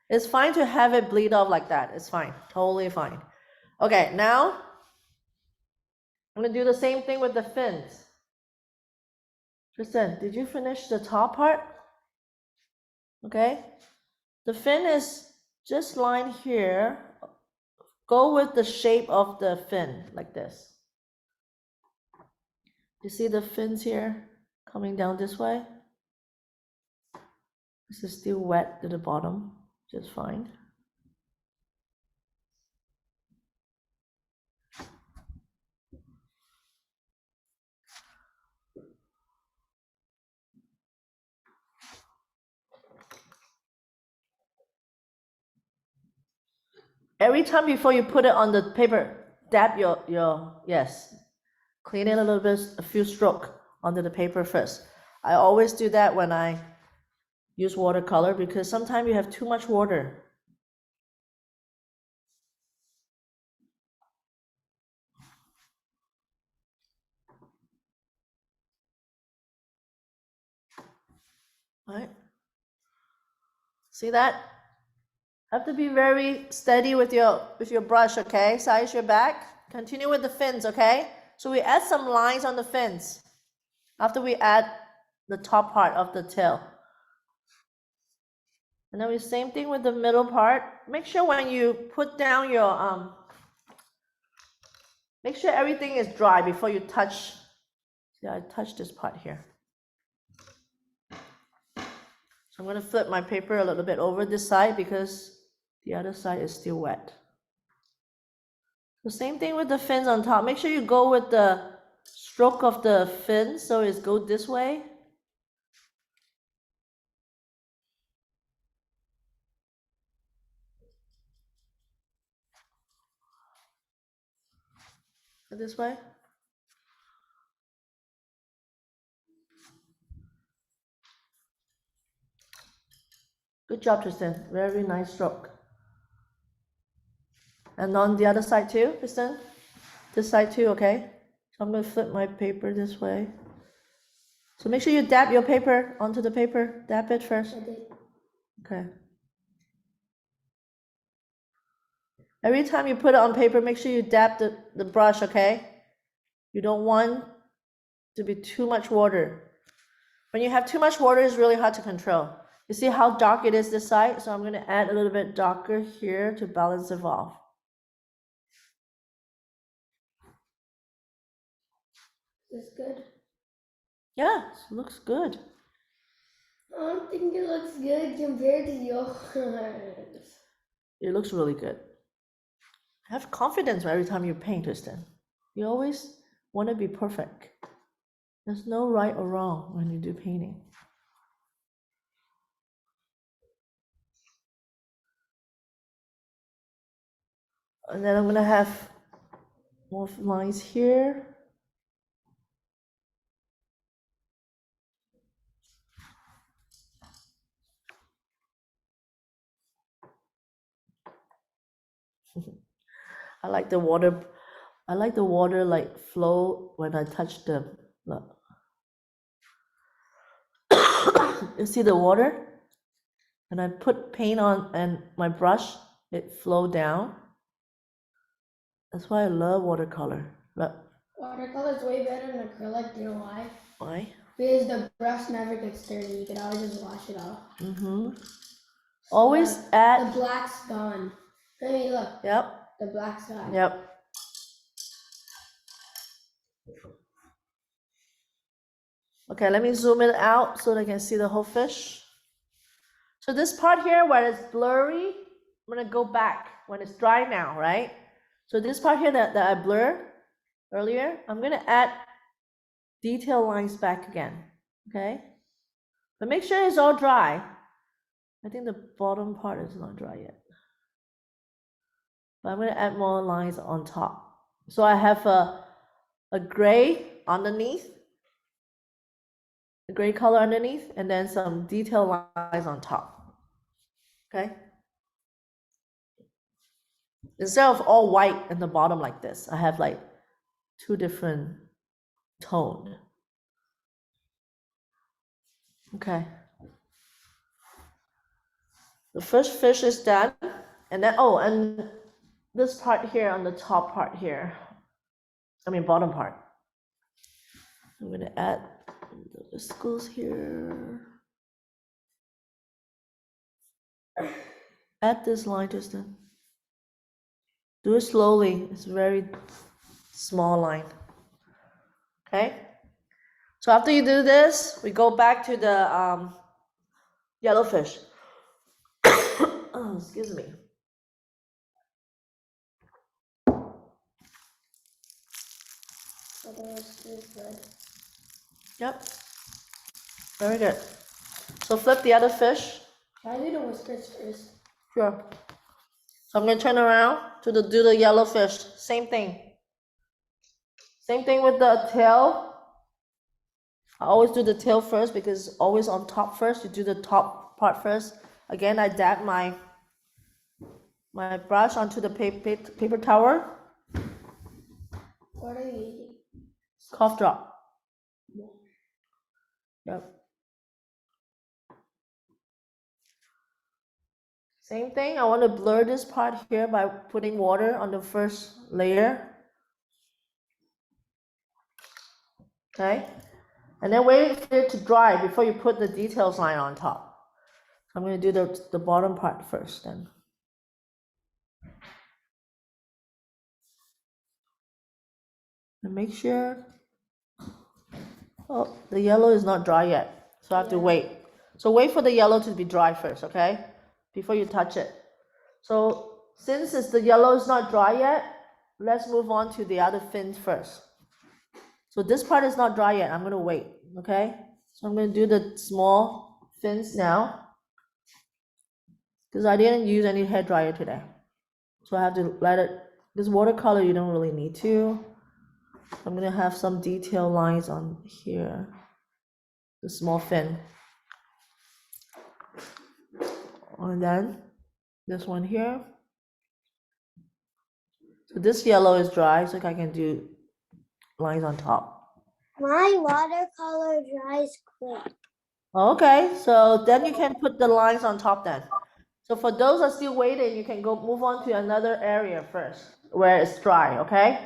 It's fine to have it bleed off like that, it's fine, totally fine. Okay, now I'm gonna do the same thing with the fins. Tristan, did you finish the top part? Okay, the fin is just line here. Go with the shape of the fin like this. You see the fins here coming down this way? This is still wet to the bottom, just fine. Every time before you put it on the paper, dab your yes. Clean it a little bit, a few strokes onto the paper first. I always do that when I use watercolor because sometimes you have too much water. Right? See that? Have to be very steady with your brush, okay? Size your back. Continue with the fins, okay? So we add some lines on the fins after we add the top part of the tail. And then we same thing with the middle part. Make sure when you put down your make sure everything is dry before you touch. See, I touched this part here. So I'm going to flip my paper a little bit over this side because the other side is still wet. The same thing with the fins on top. Make sure you go with the stroke of the fin so it's go this way. This way. Good job, Tristan. Very nice stroke. And on the other side too, Tristan. This side too, okay? So I'm going to flip my paper this way. So make sure you dab your paper onto the paper. Dab it first. I did. Okay. Every time you put it on paper, make sure you dab the brush, okay? You don't want to be too much water. When you have too much water, it's really hard to control. You see how dark it is this side? So I'm going to add a little bit darker here to balance it off. Is this good? Yeah, it looks good. I don't think it looks good compared to yours. It looks really good. Have confidence every time you paint, Tristan. You always want to be perfect. There's no right or wrong when you do painting. And then I'm going to have more lines here. I like the water. I like the water like flow when I touch them. Look. You see the water? And I put paint on and my brush, it flow down. That's why I love watercolor. Look. Watercolor is way better than acrylic. You know why? Why? Because the brush never gets dirty. You can always just wash it off. Mm-hmm. Always The add. black's gone. I mean, look. Yep. The black's gone. Yep. Okay, let me zoom it out so they can see the whole fish. So this part here where it's blurry, I'm gonna go back when it's dry now, right? So this part here that I blurred earlier, I'm gonna add detail lines back again, okay? But make sure it's all dry. I think the bottom part is not dry yet. But I'm gonna add more lines on top. So I have a gray underneath, a gray color underneath, and then some detail lines on top. Okay. Instead of all white in the bottom like this, I have like two different tone. Okay. The first fish is done, and then and this part here on the top part here, I mean bottom part. I'm gonna add the whiskers here. Add this line, Tristan. Do it slowly. It's a very small line. Okay. So after you do this, we go back to the yellow fish. Oh, excuse me. So the rest is good. Yep. Very good. So flip the other fish. Can I do the whiskers first? Sure. So I'm gonna turn around to do the yellow fish. Same thing. Same thing with the tail. I always do the tail first because always on top first. You do the top part first. Again, I dab my brush onto the paper towel. What are you using? Cough drop. Yep. Same thing. I want to blur this part here by putting water on the first layer. Okay. And then wait for it to dry before you put the details line on top. So I'm going to do the bottom part first then. And make sure, oh, the yellow is not dry yet. So I have to wait. So wait for the yellow to be dry first, okay? Before you touch it. So since the yellow is not dry yet, let's move on to the other fins first. So this part is not dry yet. I'm going to wait, okay? So I'm going to do the small fins now. Because I didn't use any hair dryer today. So I have to let it, this watercolor you don't really need to. I'm going to have some detail lines on here. The small fin. And then this one here. So this yellow is dry, so I can do lines on top. My watercolor dries quick. Okay, so then you can put the lines on top then. So for those that are still waiting, you can go move on to another area first, where it's dry, okay?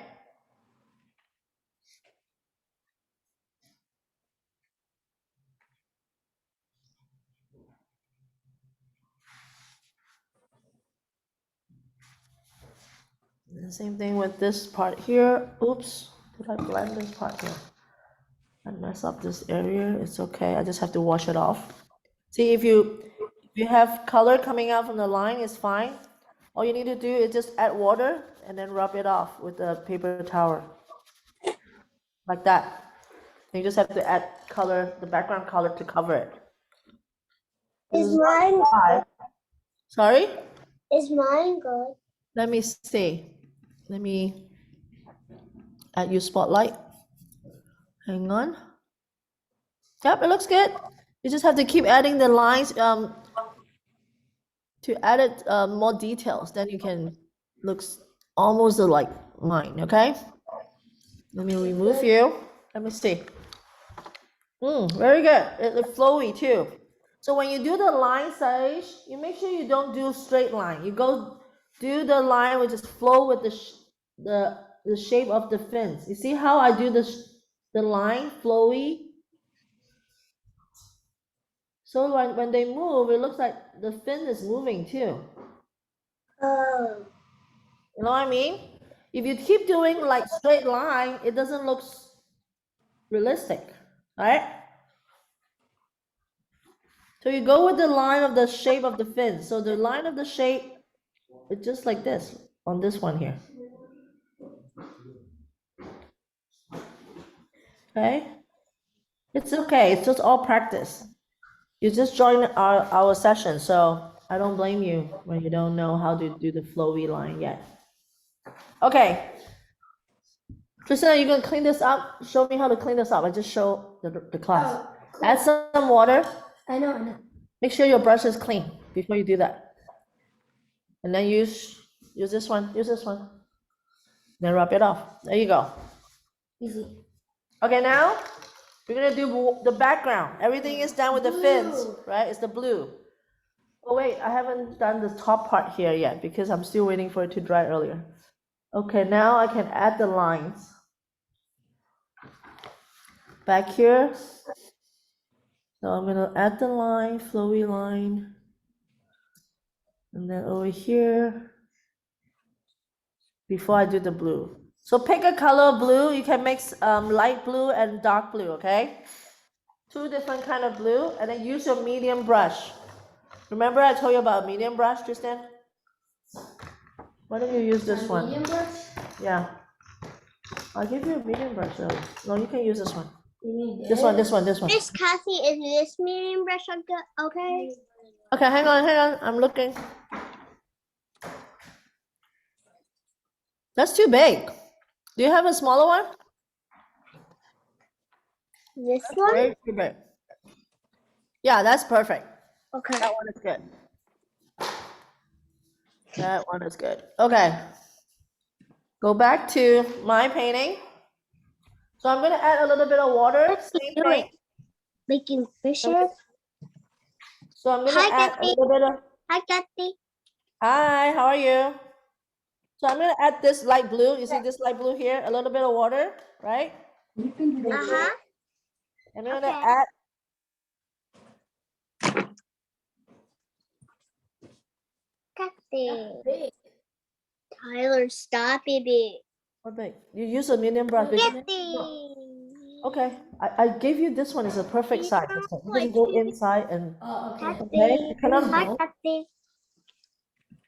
And the same thing with this part here. Oops, did I blend this part here? I mess up this area, it's okay, I just have to wash it off. See, if you have color coming out from the line, it's fine. All you need to do is just add water and then rub it off with a paper towel. Like that. And you just have to add color, the background color to cover it. Is mine good? Sorry? Is mine good? Let me see. Let me add you spotlight. Hang on. Yep, it looks good. You just have to keep adding the lines to add it more details. Then you can looks almost like mine. Okay. Let me remove you. Let me see. Very good. It's flowy too. So when you do the line sage, you make sure you don't do straight line. You go do the line which is flow with the shape of the fins. You see how I do the line flowy? So when they move, it looks like the fin is moving too. Oh. You know what I mean? If you keep doing like straight line, it doesn't look realistic, right? So you go with the line of the shape of the fin. So the line of the shape is just like this on this one here. Okay? It's okay. It's just all practice. You just joined our session, so I don't blame you when you don't know how to do the flowy line yet. Okay. Christina, you're going to clean this up? Show me how to clean this up. I just show the class. Oh, cool. Add some water. I know. Make sure your brush is clean before you do that. And then use this one. Use this one. Then rub it off. There you go. Easy. Okay, now we're going to do the background. Everything is done with the fins, right? It's the blue. Oh, wait, I haven't done the top part here yet because I'm still waiting for it to dry earlier. Okay, now I can add the lines. Back here. So I'm going to add the line, flowy line. And then over here, before I do the blue. So pick a color of blue. You can mix light blue and dark blue, okay? Two different kind of blue, and then use your medium brush. Remember I told you about medium brush, Tristan? Why don't you use this one? Medium brush? Yeah. I'll give you a medium brush though. No, you can use this one. You mean This one. Miss Kathy, is this medium brush okay? Okay, hang on. I'm looking. That's too big. Do you have a smaller one? This one? Way too big. Yeah, that's perfect. Okay. That one is good. That one is good. Okay. Go back to my painting. So I'm gonna add a little bit of water. Same Do thing. it. Making fishes. So I'm gonna Hi, add a Kathy. little bit of. Hi, Kathy. Hi, how are you? So I'm gonna add this light blue. You see this light blue here? A little bit of water, right? You can do that. Uh-huh. I'm gonna Okay. add. Kathy. Big. Tyler, stop, baby. What big? You use a medium brush. Kathy. Okay, I gave you this one. Is a perfect size. You This one. You like can go to- inside and. Okay. Okay. Kathy. You cannot Hi, go. Kathy.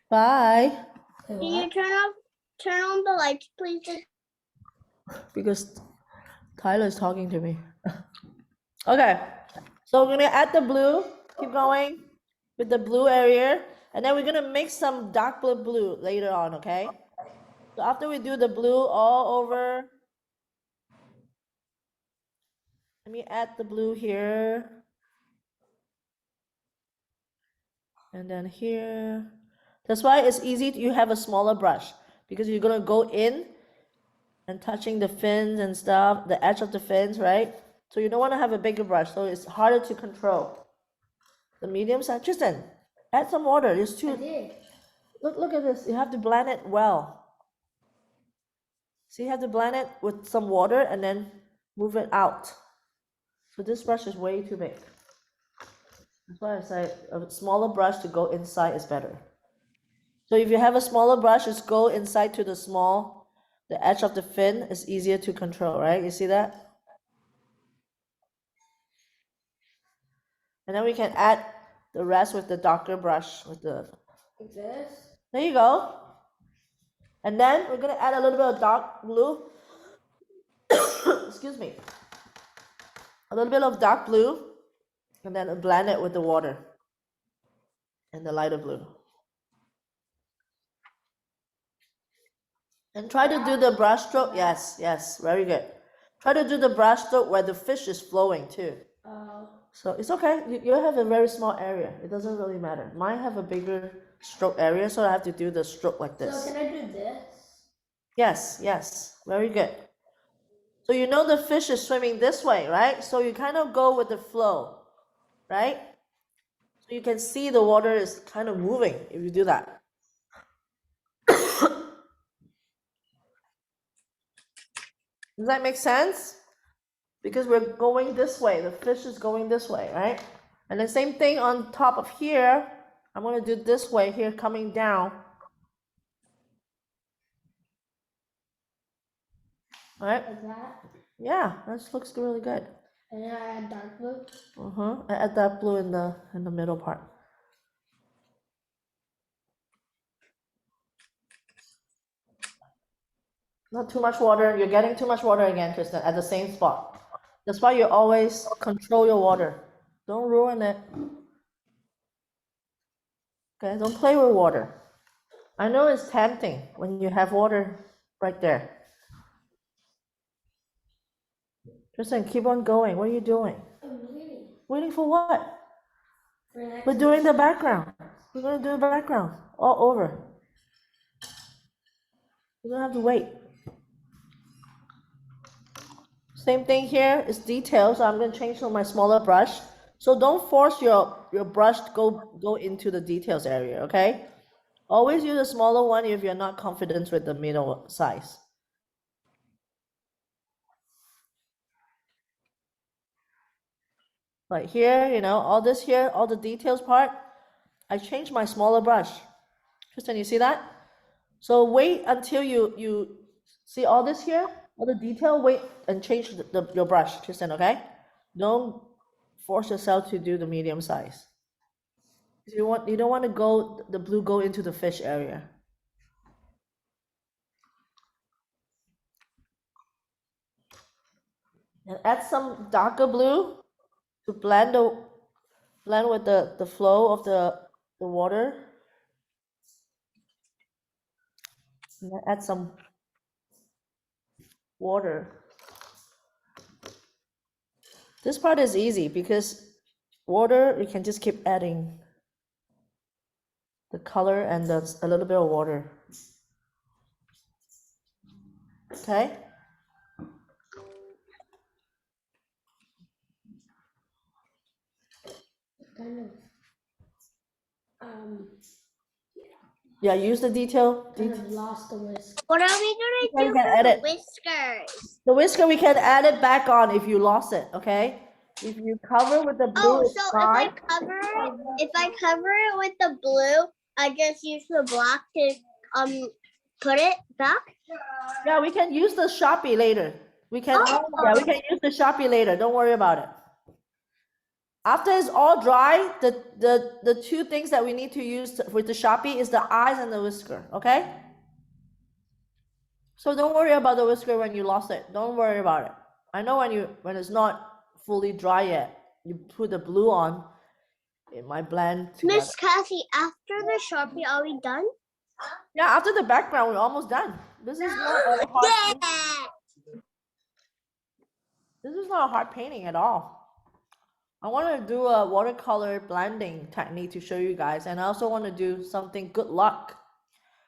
Bye. Say Can you what? turn on the lights, please? Because Tyler is talking to me. Okay, so we're gonna add the blue. Keep going with the blue area, and then we're gonna mix some dark blue later on. Okay. So after we do the blue all over, let me add the blue here, and then here. That's why it's easy. You have a smaller brush because you're gonna go in and touching the fins and stuff, the edge of the fins, right? So you don't want to have a bigger brush, so it's harder to control. The medium size, Tristan, add some water. It's I too. did. Look at this. You have to blend it well. So you have to blend it with some water and then move it out. So this brush is way too big. That's why I say a smaller brush to go inside is better. So if you have a smaller brush, just go inside to the edge of the fin is easier to control, right? You see that? And then we can add the rest with the darker brush with the, Like this. there you go. And then we're gonna add a little bit of dark blue. Excuse me. A little bit of dark blue, and then blend it with the water and the lighter blue. And try to do the brush stroke. Yes, yes, very good. Try to do the brush stroke where the fish is flowing too. So it's okay. You have a very small area. It doesn't really matter. Mine have a bigger stroke area, so I have to do the stroke like this. So can I do this? Yes, yes, very good. So you know the fish is swimming this way, right? So you kind of go with the flow, right? So you can see the water is kind of moving if you do that. Does that make sense? Because we're going this way, the fish is going this way, right? And the same thing on top of here, I'm gonna do this way here, coming down. All right? Like that. Yeah, that looks really good. And then I add dark blue. I add that blue in the middle part. Not too much water. You're getting too much water again, Tristan, at the same spot. That's why you always control your water. Don't ruin it. Okay, don't play with water. I know it's tempting when you have water right there. Tristan, keep on going. What are you doing? I'm waiting. Waiting for what? For next We're doing the background. We're gonna do the background all over. You're gonna have to wait. Same thing here, it's details. So I'm gonna change to my smaller brush. So don't force your brush to go into the details area, okay? Always use a smaller one if you're not confident with the middle size. Like here, all this here, all the details part, I changed my smaller brush. Tristan, you see that? So wait until you see all this here, all the detail, wait and change your brush, Tristan, okay? Don't force yourself to do the medium size. You don't want to go the blue go into the fish area. And add some darker blue to blend with the flow of the water. And then add some water. This part is easy because water, you can just keep adding the color and a little bit of water. Okay? Kind of. Yeah, use the detail. Kind of lost the whisk. What are we gonna We do can for the edit. whiskers? The whisker, we can add it back on if you lost it, okay? If you cover with the blue, Oh, it's so fine. if I cover it with the blue, I just use the black to put it back. Yeah, we can use the Sharpie later. We can, Oh. yeah, we can use the Sharpie later. Don't worry about it. After it's all dry, the two things that we need to use with the Sharpie is the eyes and the whisker, okay? So don't worry about the whisker when you lost it. Don't worry about it. I know when it's not fully dry yet, you put the blue on, it might blend together. Miss Cassie, after the Sharpie, are we done? Yeah, after the background, we're almost done. This is not a hard painting. This is not a hard painting at all. I want to do a watercolor blending technique to show you guys, and I also want to do something good luck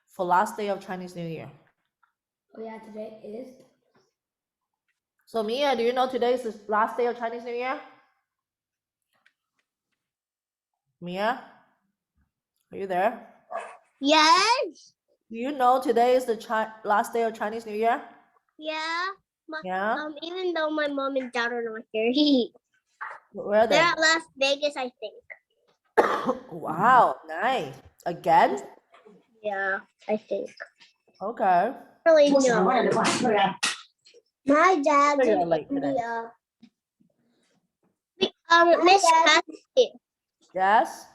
for last day of Chinese New Year. Oh yeah, today is. So Mia, do you know today is the last day of Chinese New Year? Mia, are you there? Yes. Do you know today is the last day of Chinese New Year? Yeah. Yeah. Even though my mom and dad are not here, Where they're then? at Las Vegas, I think. Wow, nice. Again? Yeah, I think. Okay. Really no. My dad's So you're in late today. India. Miss Cassie, Yes.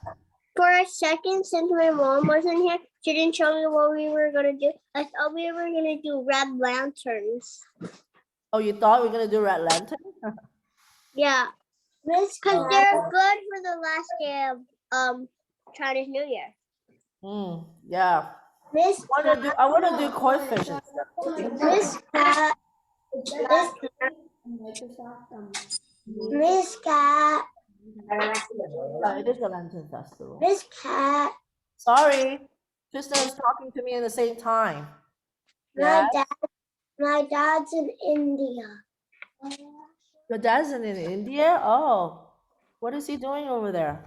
for a second, since my mom wasn't here, she didn't show me what we were gonna do. I thought we were gonna do red lanterns. Oh, you thought we were gonna do red lantern? Yeah, because they're good for the last day of Chinese New Year. Yeah. Miss I wanna do koi fish. Miss Cat, Miss Cat, Yeah, it is a lantern festival. Miss Cat. Sorry, Kristen is talking to me at the same time. My Yeah. my dad's in India. Your dad's in India? Oh, what is he doing over there?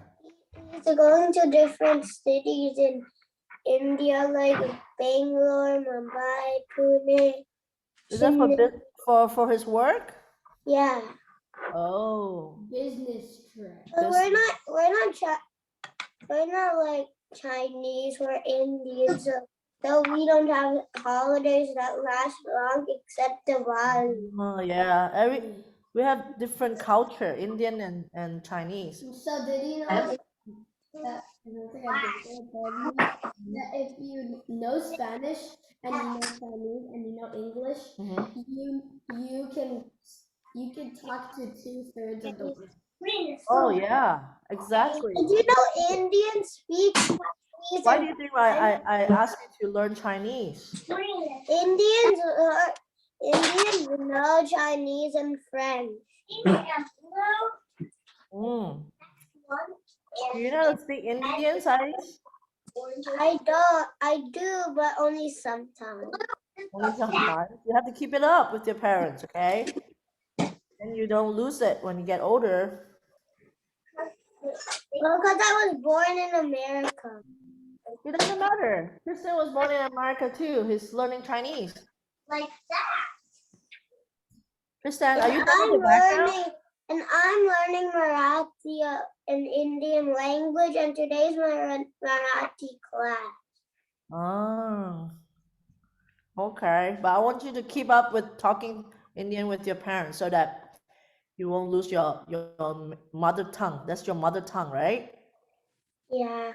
He's going to different cities in India, like Bangalore, Mumbai, Pune. Is that for his work? Yeah. Oh. Business trip. But we're not like Chinese. We're Indians, so we don't have holidays that last long except Diwali. Oh yeah. We have different culture, Indian and Chinese. So did you know that another thing I did told you that if you know Spanish and you know Chinese and you know English, you can talk to 2/3 of the world. Oh yeah, exactly. Did you know Indians speak Chinese? Why do you think I asked you to learn Chinese? Indians know Chinese and French. Do you know how to speak Indian, Chinese? I do, but only sometimes. Only sometimes. You have to keep it up with your parents, okay? And you don't lose it when you get older. Well, because I was born in America. It doesn't matter. Kristen was born in America too. He's learning Chinese. Like that. Kristen, are you done with the background? I'm learning Marathi, an Indian language, and today's my Marathi class. Oh. Okay, but I want you to keep up with talking Indian with your parents so that you won't lose your mother tongue. That's your mother tongue, right? Yeah.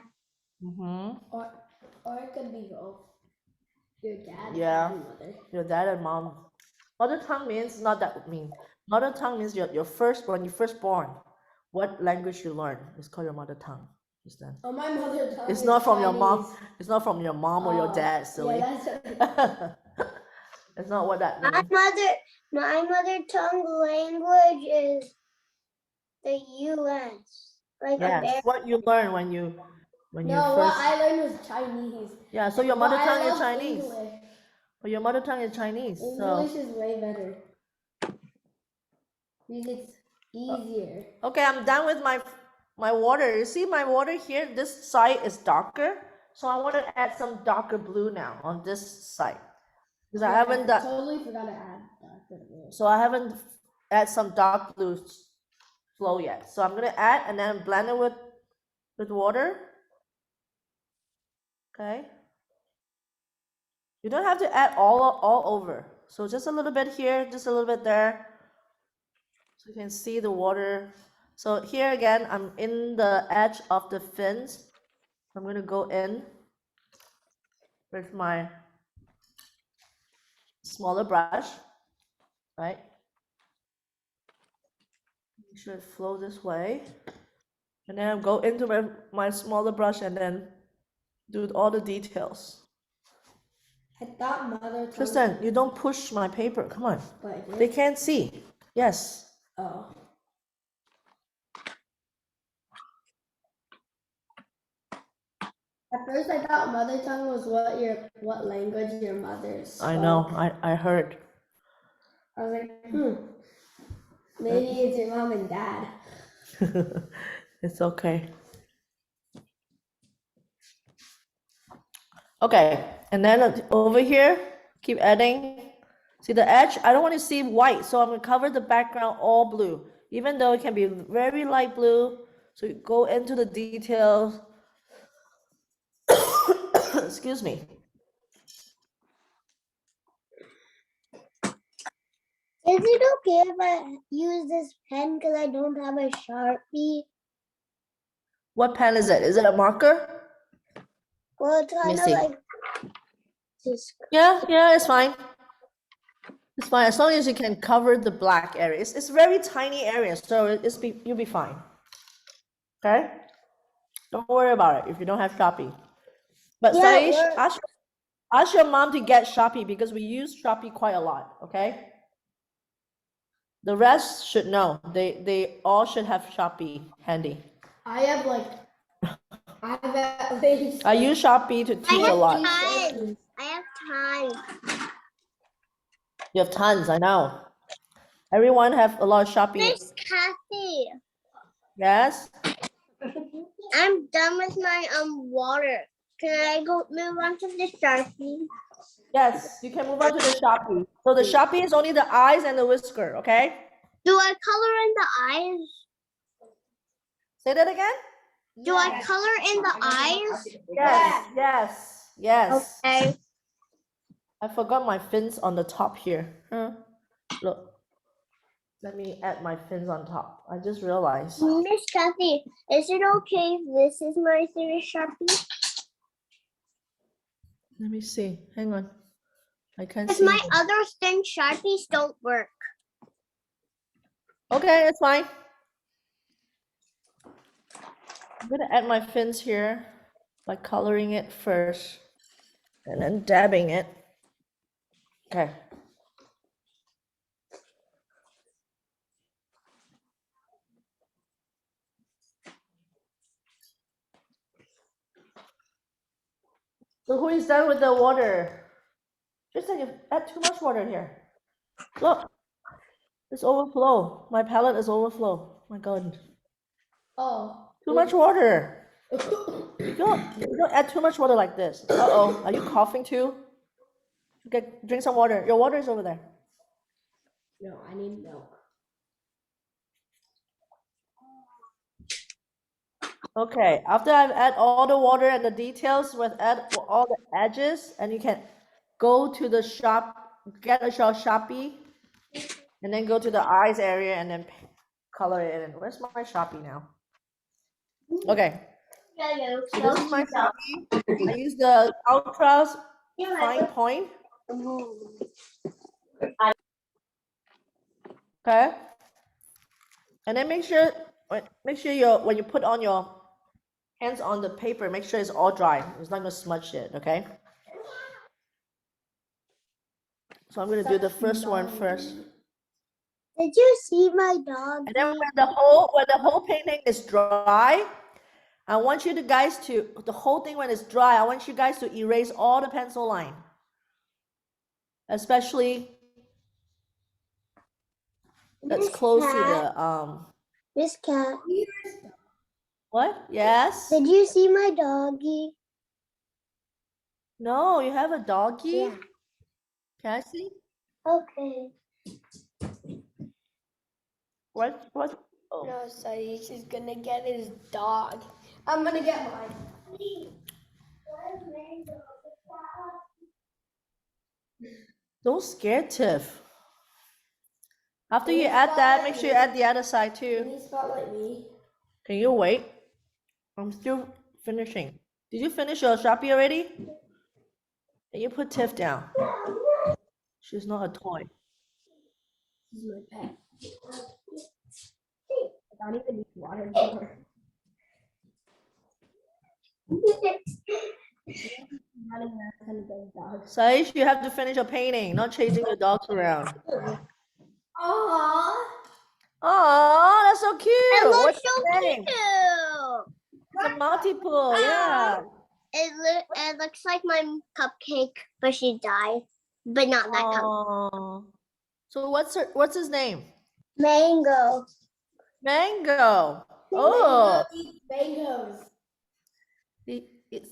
Or it could be both. Your dad and mother. Your dad and mom. Mother tongue means not that mean. Mother tongue means your first when you first born. What language you learn is called your mother tongue. Oh, my mother tongue. It's not from your mom. It's not from your mom or your dad, silly. Yeah, that's It's not what that My means. mother tongue language is the U.S. Like Yes, America. what you learn when you No, what first. I learned was Chinese. Yeah, so your But mother I tongue is love Chinese. English. But your mother tongue is Chinese. So English is way better. Because it's easier. okay, I'm done with my water. You see my water here? This side is darker. So I want to add some darker blue now on this side. Because I haven't done Totally forgot to add darker blue. so I haven't add some dark blue flow yet. So I'm gonna add and then blend it with water. Okay. You don't have to add all over. So just a little bit here, just a little bit there. So you can see the water. So here again, I'm in the edge of the fins. I'm gonna go in with my smaller brush, right? Make sure it flows this way. And then I'll go into my smaller brush and then do all the details. I thought mother tongue. Tristan, you don't push my paper. Come on. Like They this? can't see. Yes. Oh. At first, I thought mother tongue was what language your mother spoke. I know. I heard. I was like, maybe it's your mom and dad. It's okay. Okay, and then over here, keep adding. See the edge? I don't want to see white, so I'm gonna cover the background all blue, even though it can be very light blue. So you go into the details. Excuse me. Is it okay if I use this pen because I don't have a Sharpie? What pen is it? Is it a marker? Well, it's kind of see. like this. Yeah, it's fine. It's fine as long as you can cover the black area. It's very tiny area, so you'll be fine. Okay? Don't worry about it if you don't have Sharpie. But Yeah, Saish, ask your mom to get Sharpie because we use Sharpie quite a lot, okay? The rest should know. They all should have Sharpie handy. I have at least. I use Sharpie to teach a lot. tons. I have tons. You have tons, I know. Everyone have a lot of Sharpie. Miss Kathy, Yes? I'm done with my water. Can I go move on to the Sharpie? Yes, you can move on to the Sharpie. So the Sharpie is only the eyes and the whisker, okay? Do I color in the eyes? Say that again? Do I color in the eyes? Yes. Okay. I forgot my fins on the top here. Look. Let me add my fins on top. I just realized. Miss Kathy, is it okay if this is my favorite Sharpie? Let me see. Hang on. I can't Because see. my other thin Sharpies don't work. Okay, it's fine. I'm gonna add my fins here by coloring it first and then dabbing it. Okay. So who is done with the water? Tristan, you add too much water here. Look, it's overflow. My palette is overflow. My God, Oh. too much water. You don't add too much water like this. Uh-oh, are you coughing too? Drink some water. Your water is over there. No, I need milk. Okay, after I've add all the water and the details with add all the edges, and you can go to the shop, get a Sharpie, and then go to the eyes area and then color it in. Where's my Sharpie now? Okay, so this is my Sharpie. I use the Ultra Fine Point. Okay, and then make sure when you put on your hands on the paper, make sure it's all dry. It's not gonna smudge it. Okay. So I'm gonna do the first one first. Did you see my dog? And then when the whole painting is dry, I want you guys to, the whole thing when it's dry, I want you guys to erase all the pencil line. Especially that's close to the, Miss Cat. what? Yes? Did you see my doggy? No, you have a doggy? Yeah. Can I see? Okay. What? Oh. No, Saish is gonna get his dog. I'm gonna get mine. Don't scare Tiff. After Can you you add that, make spotlight sure you me? add the other side Can too. you spotlight me? Can you wait? I'm still finishing. Did you finish your Sharpie already? Can you put Tiff down? She's not a toy. This is my pet. I don't even need watercolor. Running around trying to get dogs. Saish, you have to finish your painting, not chasing your dogs around. Aww. Oh, that's so cute. It looks What's so the name? cute. It's a multiple, yeah. It looks like my cupcake, but she died. But not that cupcake. Oh. So what's his name? Mango. Mango. Oh. Eat mangoes.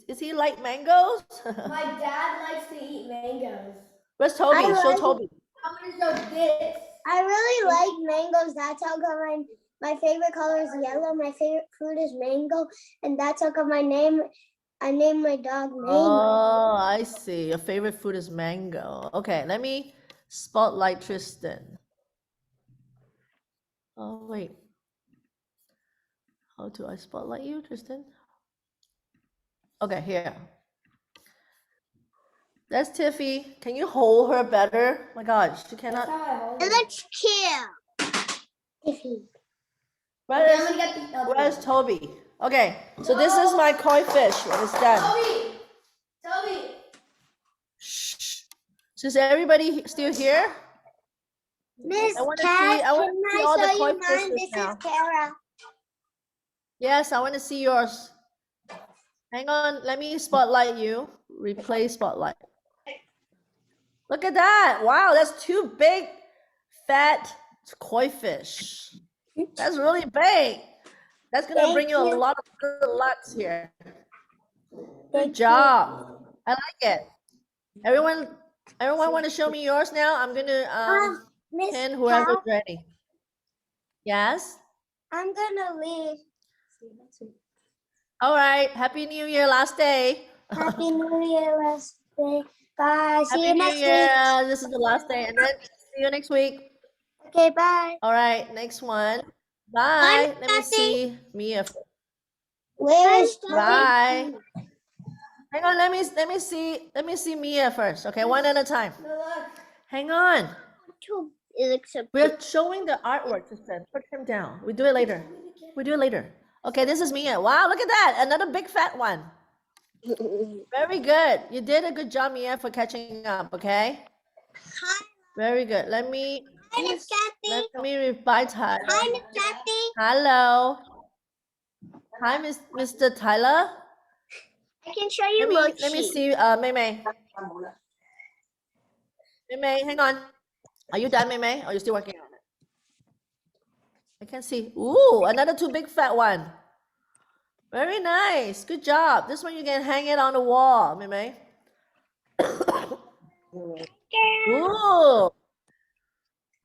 Is he like mangoes? My dad likes to eat mangoes. Where's Toby? I Show like- Toby. I'm gonna show this. I really like mangoes. That's how come my favorite color is yellow. My favorite fruit is mango, and that's how come I named my dog Mango. Oh, I see. Your favorite food is mango. Okay, let me spotlight Tristan. Oh, wait. How do I spotlight you, Tristan? Okay, here. That's Tiffy. Can you hold her better? My God, she That's cannot. how I hold It it. looks cute. Iffy. Where Okay, is, I'm gonna get the other where's one. Toby? Okay, so this is my koi fish when it's done. Toby! Toby! Shh. So is everybody still here? Miss I wanna Cat, see- I wanna can see all the I show koi you mine? fishes This now. is Kara. Yes, I want to see yours. Hang on, let me spotlight you. Replay spotlight. Look at that. Wow, that's two big, fat koi fish. That's really big. That's going to bring you a Thank you. lot of good lucks here. Thank Good you. job. I like it. Everyone want to show me yours now? I'm going to Miss pin whoever's Cat, ready. Yes? I'm gonna leave. All right. Happy New Year, last day. Happy New Year, last day. Bye. See Happy you New next Year. week. This is the last day. And then see you next week. Okay, bye. All right, next one. Bye. Let me Kathy. see Mia. Where is Bye. Hang on, let me see Mia first. Okay, one at a time. No, look. Hang on. It looks so We're showing the artwork, Tristan. Put him down. We do it later. We do it later. Okay, this is Mia. Wow, look at that. Another big fat one. cute. Very good. You did a good job, Mia, for catching up, okay? Hi, Very good. Let me Miss Kathy. reply Tyler. Hi, Miss Kathy. Hello. Hi, Mr. Tyler. I can show you Mochi. Let me see, Mei Mei. Mei Mei, hang on. Are you done, Mei Mei? Or are you still working on it? I can see. Ooh, another two big fat one. Very nice. Good job. This one you can hang it on the wall, Mei Mei. Ooh.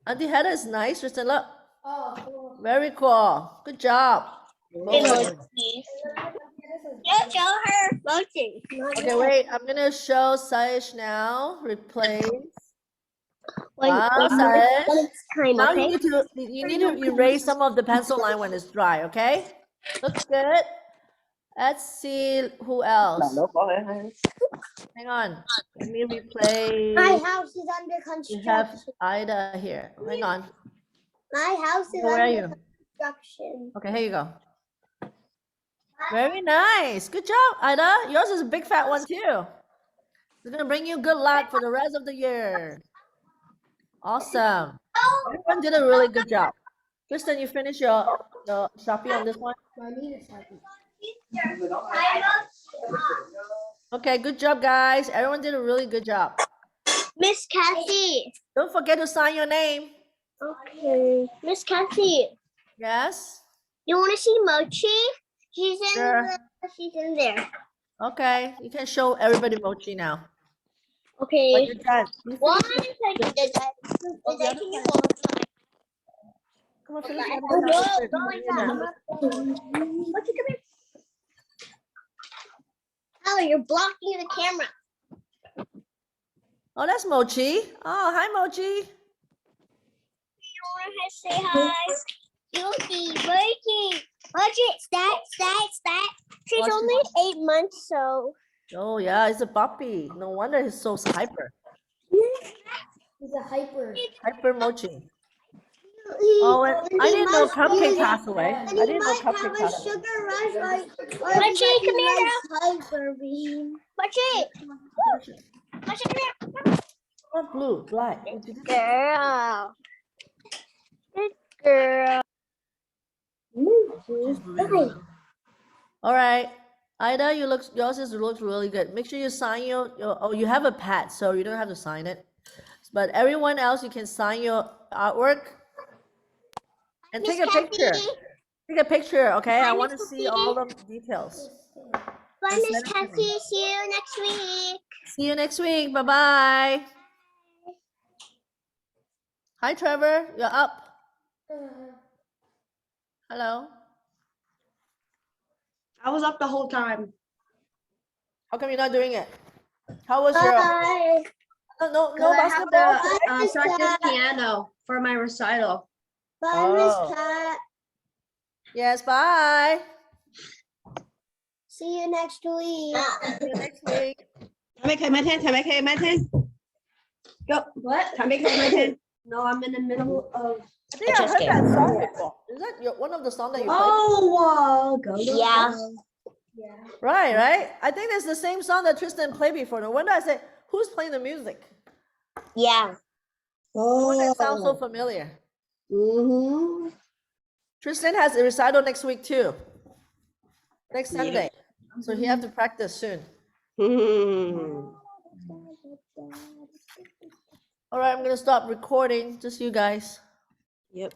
Auntie Heather is nice, Tristan. Look. Oh, cool. Very cool. Good job. Both of you. Just show her Mochi. Okay, wait. I'm gonna show Saish now. Replace. Wow, Saish. It's time, Now okay? you need to erase some of the pencil line when it's dry, okay? Looks good. Let's see who else. Hang on. Let me My replay. house is under We have construction. Ida here. Hang on. My house is Where are under you? construction. Okay, here you go. Very nice. Good job, Ida. Yours is a big fat one too. It's gonna bring you good luck for the rest of the year. Awesome. Everyone did a really good job. Kristen, you finished your Sharpie on this one? I need a Sharpie. Okay, good job, guys. Everyone did a really good job. Miss Cassie. Don't forget to sign your name. Okay. Miss Cassie, Yes? you want to see Mochi? She's in Sure. she's in there. Okay, you can show everybody Mochi now. But Okay. you're done. You One finished second. Did I can you hold on? Come on, finish the other Oh, one. no, going down. Mochi, come here. Oh, you're blocking the camera. Oh, that's Mochi. Oh, hi, Mochi. You want to say hi? Yuki, Mochi. Mochi, stat. She's Watch only 8 months, so. Oh, yeah, it's a puppy. No wonder he's so hyper. He's a hyper. Hyper Mochi. Oh, and I didn't know Cupcake passed away. I didn't know Cupcake passed away. Sugar rush or Mochi, come here now. Hyper beam. Mochi, Mochi, come here. Not blue, black. Girl. Good girl. All right. Ida, looks really good. Make sure you sign oh, you have a pad, so you don't have to sign it. But everyone else, you can sign your artwork and take a picture. Take a picture, okay? I want to see all the details. Bye, Miss Cassie. See you next week. See you next week. Bye-bye. Hi, Trevor. You're up. Hello. I was up the whole time. How come you're not doing it? How was your... Bye. No I have basketball to today? practice piano for my recital. Bye, Oh. Miss Cat. Yes, bye. See you next week. See you next week. ทำไมเคยมาเทนทำไมเคยมาเทน Go. What? ทำไมเคยมาเทน No, I'm in the middle of. I think I've heard that song before. Is that one of the songs that you played? Oh, go. Yeah. Yeah. Right. I think it's the same song that Tristan played before. No wonder I said, who's playing the music? Yeah. No wonder it sounds so familiar. Mm-hmm. Tristan has a recital next week too. Next Sunday. So he have to practice soon. All right, I'm gonna stop recording. Just you guys. Yep.